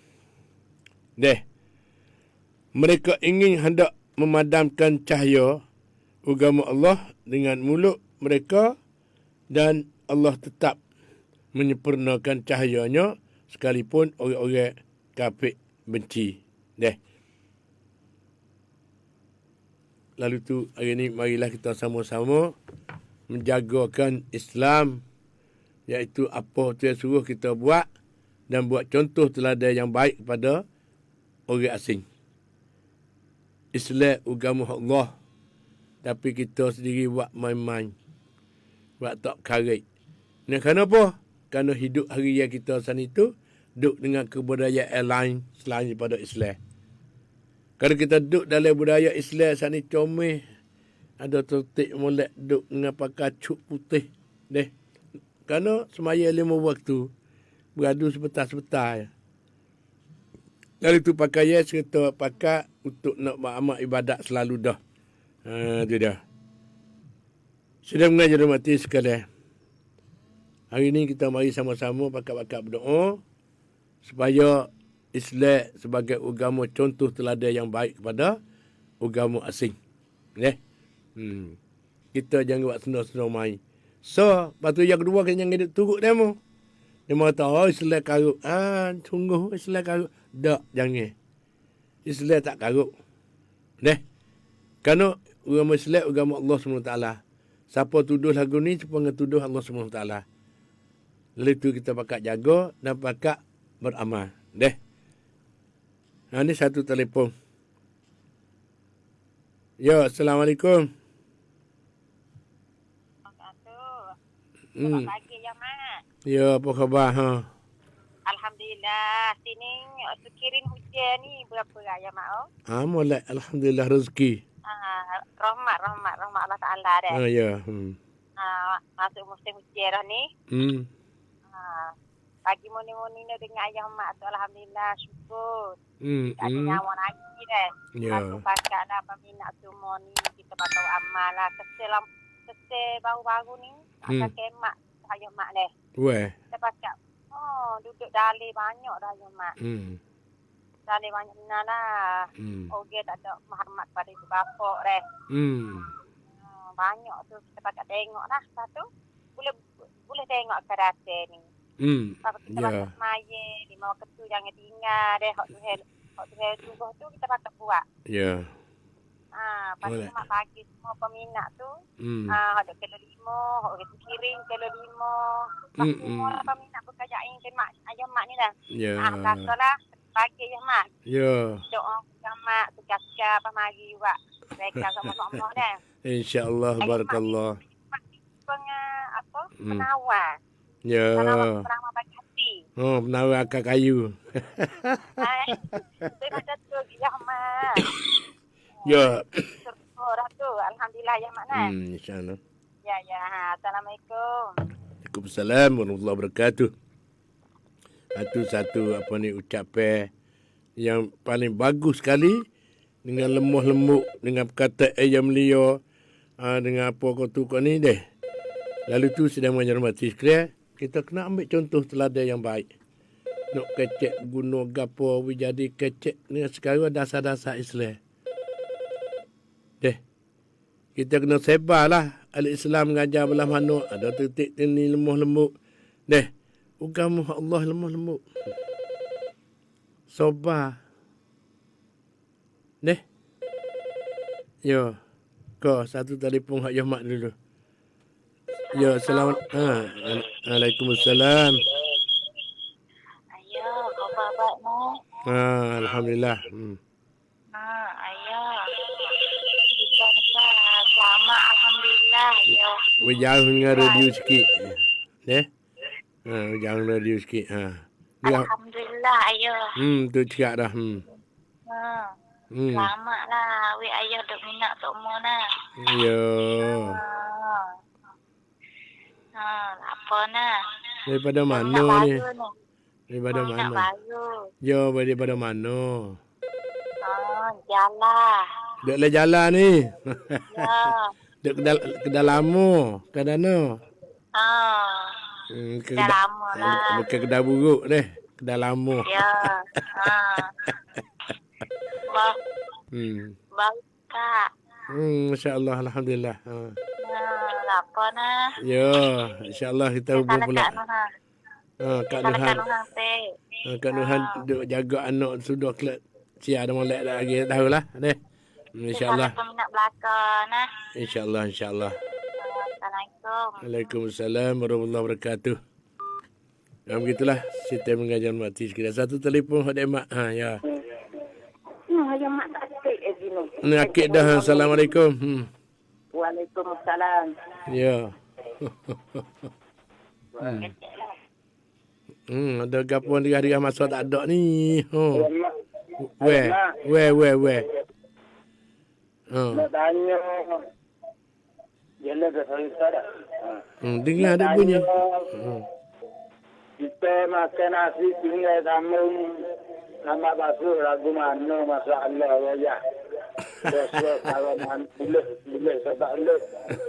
mereka ingin hendak memadamkan cahaya agama Allah dengan mulut mereka, dan Allah tetap menyempurnakan cahayanya sekalipun orang-orang kafir benci. Lalu tu hari ni marilah kita sama-sama menjagakan Islam, iaitu apa Tuhan suruh kita buat dan buat contoh teladan yang baik kepada orang asing. Islam agama Allah, tapi kita sendiri buat main-main, buat tak karet. Nah, kenapa? Kerana hidup harian kita sana itu duduk dengan kebudayaan lain selain daripada Islam. Kalau kita duduk dalam budaya Islam sana comel, ada tertik molek duduk dengan pakai cuk putih. Kerana semaya 5 waktu beradu sebentar-sebentar. Lalu tu pakaian kita pakai untuk nak beramal ibadat selalu dah. Itu dah. Sudah mengajar mati sekalian. Hari ini kita mari sama-sama pakat-pakat berdoa supaya Islam sebagai agama contoh teladan yang baik kepada agama asing. Kita jangan buat senang-senang main. So, lepas tu yang kedua kita jangan turut demo. Dia mahu tahu Islam karut. Sungguh Islam karut. Tak, jangan. Islam tak karut. Kerana agama Islam agama Allah SWT. Siapa tuduh lagu ni, siapa yang tuduh Allah SWT. Lalu itu kita pakat jaga dan pakat beramal. Ini satu telefon. Ya, Assalamualaikum. Selamat pagi, ya, Mak. Ya, apa khabar? Alhamdulillah. Sini kirim hujan ni berapa ya, Mak? Mulai Alhamdulillah rezeki. Rahmat Allah Ta'ala deh. Ya. Masuk musim hujan dah ni. Pagi moni-moni ni dengan ayah mak tu Alhamdulillah, syukur. Tak ada nyawa lagi deh. Aku pakat lah peminat semua ni. Kita bakal amal lah. Kesel baru-baru ni. Akan kemak ayah mak deh. Kita pakat. Duduk dalih banyak dah ayah mak. Dalih banyak benar lah. Okey, tak ada hormat pada ibu bapak deh. Banyak tu kita pakat tengok lah. Lepas tu boleh tengok kerasa ni. Kalau kita pakai semaya, 5 waktu tu jangan tinggal deh. Hak tu subuh tu kita pakai buat. Ya. Pasal mak bagi semua peminat tu. Ada kilo 5, hak kita kirim kilo 5. Semua peminat berkajain ke mak, ayah mak ni dah. Ya. Rasalah bagi ayah mak. Ya. Doa ke mak, tugas-tugas mari buat. Mereka sama-sama dah. InsyaAllah, barakallah. Penawar. Ya. Penawar bagi hati. Penawar akar kayu. Itu macam tu, ya mak. Ya. Dah tu, Alhamdulillah ya mak nah. InsyaAllah. Ya. Assalamualaikum. Waalaikumsalam warahmatullahi wabarakatuh. Itu satu apa ni ucapan yang paling bagus sekali dengan lemah lembut dengan perkataan yang mulia dengan apa kau tu kau ni deh. Lalu tu sedang menghormati sekalian, kita kena ambil contoh teladan yang baik. Nak kecek guna gapo jadi kecek ni sekarang dasar-dasar Islam. Deh. Kita kena sebarlah al-Islam mengajar belah mana ada titik ni lemah lembut. Deh. Agama Allah lemah lembut. Sabar. Deh. Yo. Kau satu telefon hak Yahmat dulu. Yo, selamat. Waalaikumsalam. Ayo, kau babat no. Alhamdulillah. Ayo. Kita nak selamat alhamdulillah. Yo. Berjauh dengan radio sikit. Deh. Jangan radio sikit. Alhamdulillah ayo. Tu cakap dah. Selamat lah. We ayah duk minat semua nah. Yo. Apa nah? Daripada mana ni? Daripada mana? Yo, daripada mana? Jalan. Dek le jalan ni. Ya. Dek kedal lama, kadana. Dah lama lah. Bukan kedai buruk deh. Kedai lama. Ya. Baik, Kak. Masya-Allah, alhamdulillah. Apa nah? Ya, insya-Allah kita hubung pula. Kak Nuhan. Kak Nuhan duk jaga anak sudah kelak. Cia ada molek dah lagi tahulah deh. Insya-Allah. Peminat belakang nah. Insya-Allah, insya-Allah. Assalamualaikum. Waalaikumsalam warahmatullahi wabarakatuh. Ya begitulah sistem mengajar mati sekira. Satu telefon hak mak. Ya. Yang mak tak akik Zino. Ni akik dah. Assalamualaikum. Waalaikumsalam. Ya. Ada gapo hari masa tak ada ni. Weh. Nak tanya Yalah dah saya sadar. Dengar ada bunyi. Kita makan nasi tinggal sambung nama basuh lagu mana masalah ya. Dosa kalau boleh sebab lu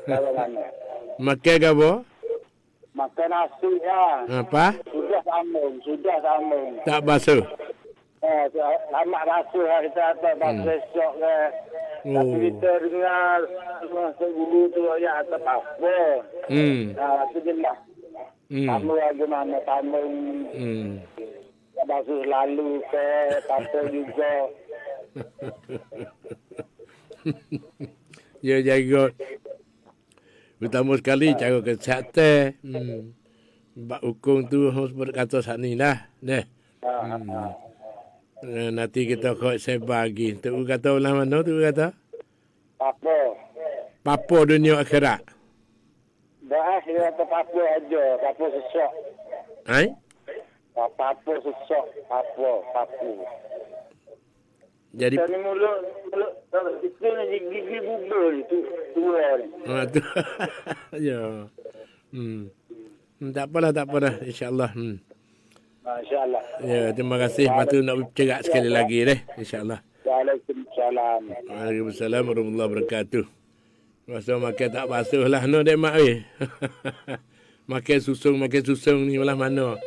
kalau mana. Makan ke apa? Makan nasi ya. Apa? Sudah sambung. Tak basuh. Lama basuh kita tak basuh esok ke. Tapi kita dengar masa dulu tu ya atas apa. Itu jelas. Kamu lagi mana kamu. Basuh lalu ke apa juga. Ya jaga. Utama sekali cara kesihatan. Bak hukum tu harus berkata saat ni lah. Nanti kita kau sebar lagi. Tu kata ulang mana tu kata? Papa dunia akhirat. Dah dia kata papa aja, papa sesak. Hai? Papa sesak, papa. Jadi Tadi mulut itu ni gigi bubur itu dua ni. tu. Ya. Tak apalah. InsyaAllah. Masya-Allah. Ya, terima kasih. Patut nak bercerak sekali lagi deh. InsyaAllah. Waalaikumsalam. Waalaikumsalam warahmatullahi wabarakatuh. Masa makan tak basuh lah. No, dek mak weh. makan susung ni malah mana.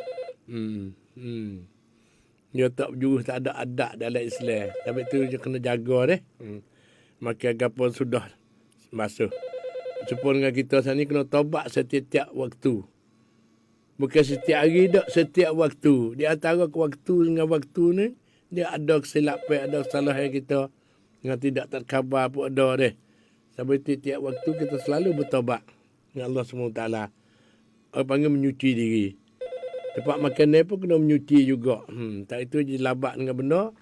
Dia tak berjuruh, tak ada adat dalam Islam. Tapi tu dia kena jaga deh. Makan gapo sudah basuh. Sepun dengan kita sana ni kena tobat setiap waktu. Bukan setiap hari tak, setiap waktu. Di antara waktu dengan waktu ni, dia ada kesilapan, ada kesalahan kita. Yang tidak terkhabar pun ada deh. Sampai tiap waktu kita selalu bertobat dengan Allah SWT. Orang panggil menyuci diri. Tempat makan ni pun kena menyuci juga. Tak itu je labat dengan benda.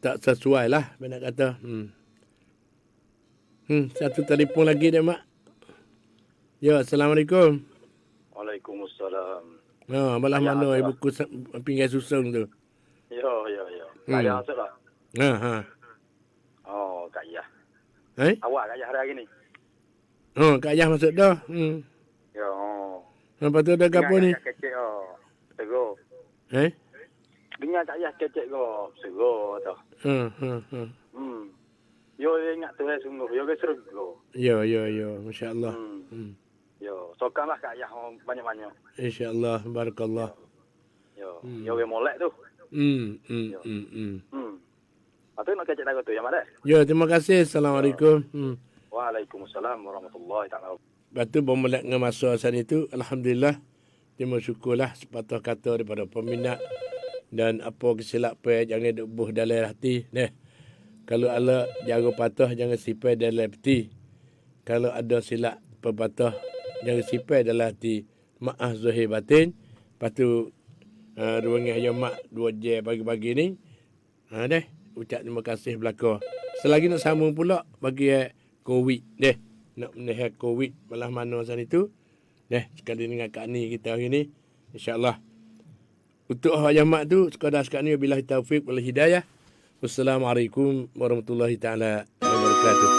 Tak sesuai lah, nak kata. Satu telefon lagi deh, Mak. Ya, Assalamualaikum. Waalaikumsalam. Malah mana ibu ku pinggan susung tu. Ya. Kaya masuk lah. Oh, kaya. Awak kaya hari ni. Kak Yah masuk dah. Ya. Lepas tu ada gapo ni? Kecil oh. Terus sego. Dengar tak payah kecek go, sego tu. Yo ingat tu sungguh, yo ke sergo. Yo, masya-Allah. Yo, sokanlah kak ayah banyak-banyak. Insya-Allah, barakallah. Yo ke molek tu. Atau nak kecek lagu tu yang mana? Yo, terima kasih. Assalamualaikum. Waalaikumsalam warahmatullahi taala. Batu bermulai dengan masa saat itu, alhamdulillah. Terima syukurlah sepatah kata daripada peminat dan apa kesilapan jangan debuh dalam hati. Kalau Allah jaga patah jangan sipai dalam hati. Kalau ada silap pepatah jangan sipai dalam hati. Maaf zahir batin. Lepas tu ruangnya yang mak 2 jam pagi-pagi ni. Ucap terima kasih belaka. Selagi nak sambung pula bagi COVID nak menahan COVID malah mana saat itu. Sekali dengan Kak Ni kita hari ni. InsyaAllah. Untuk ayah mak tu, sekadar sekat ni, wabillahi taufiq wal hidayah. Wassalamualaikum warahmatullahi ta'ala wabarakatuh.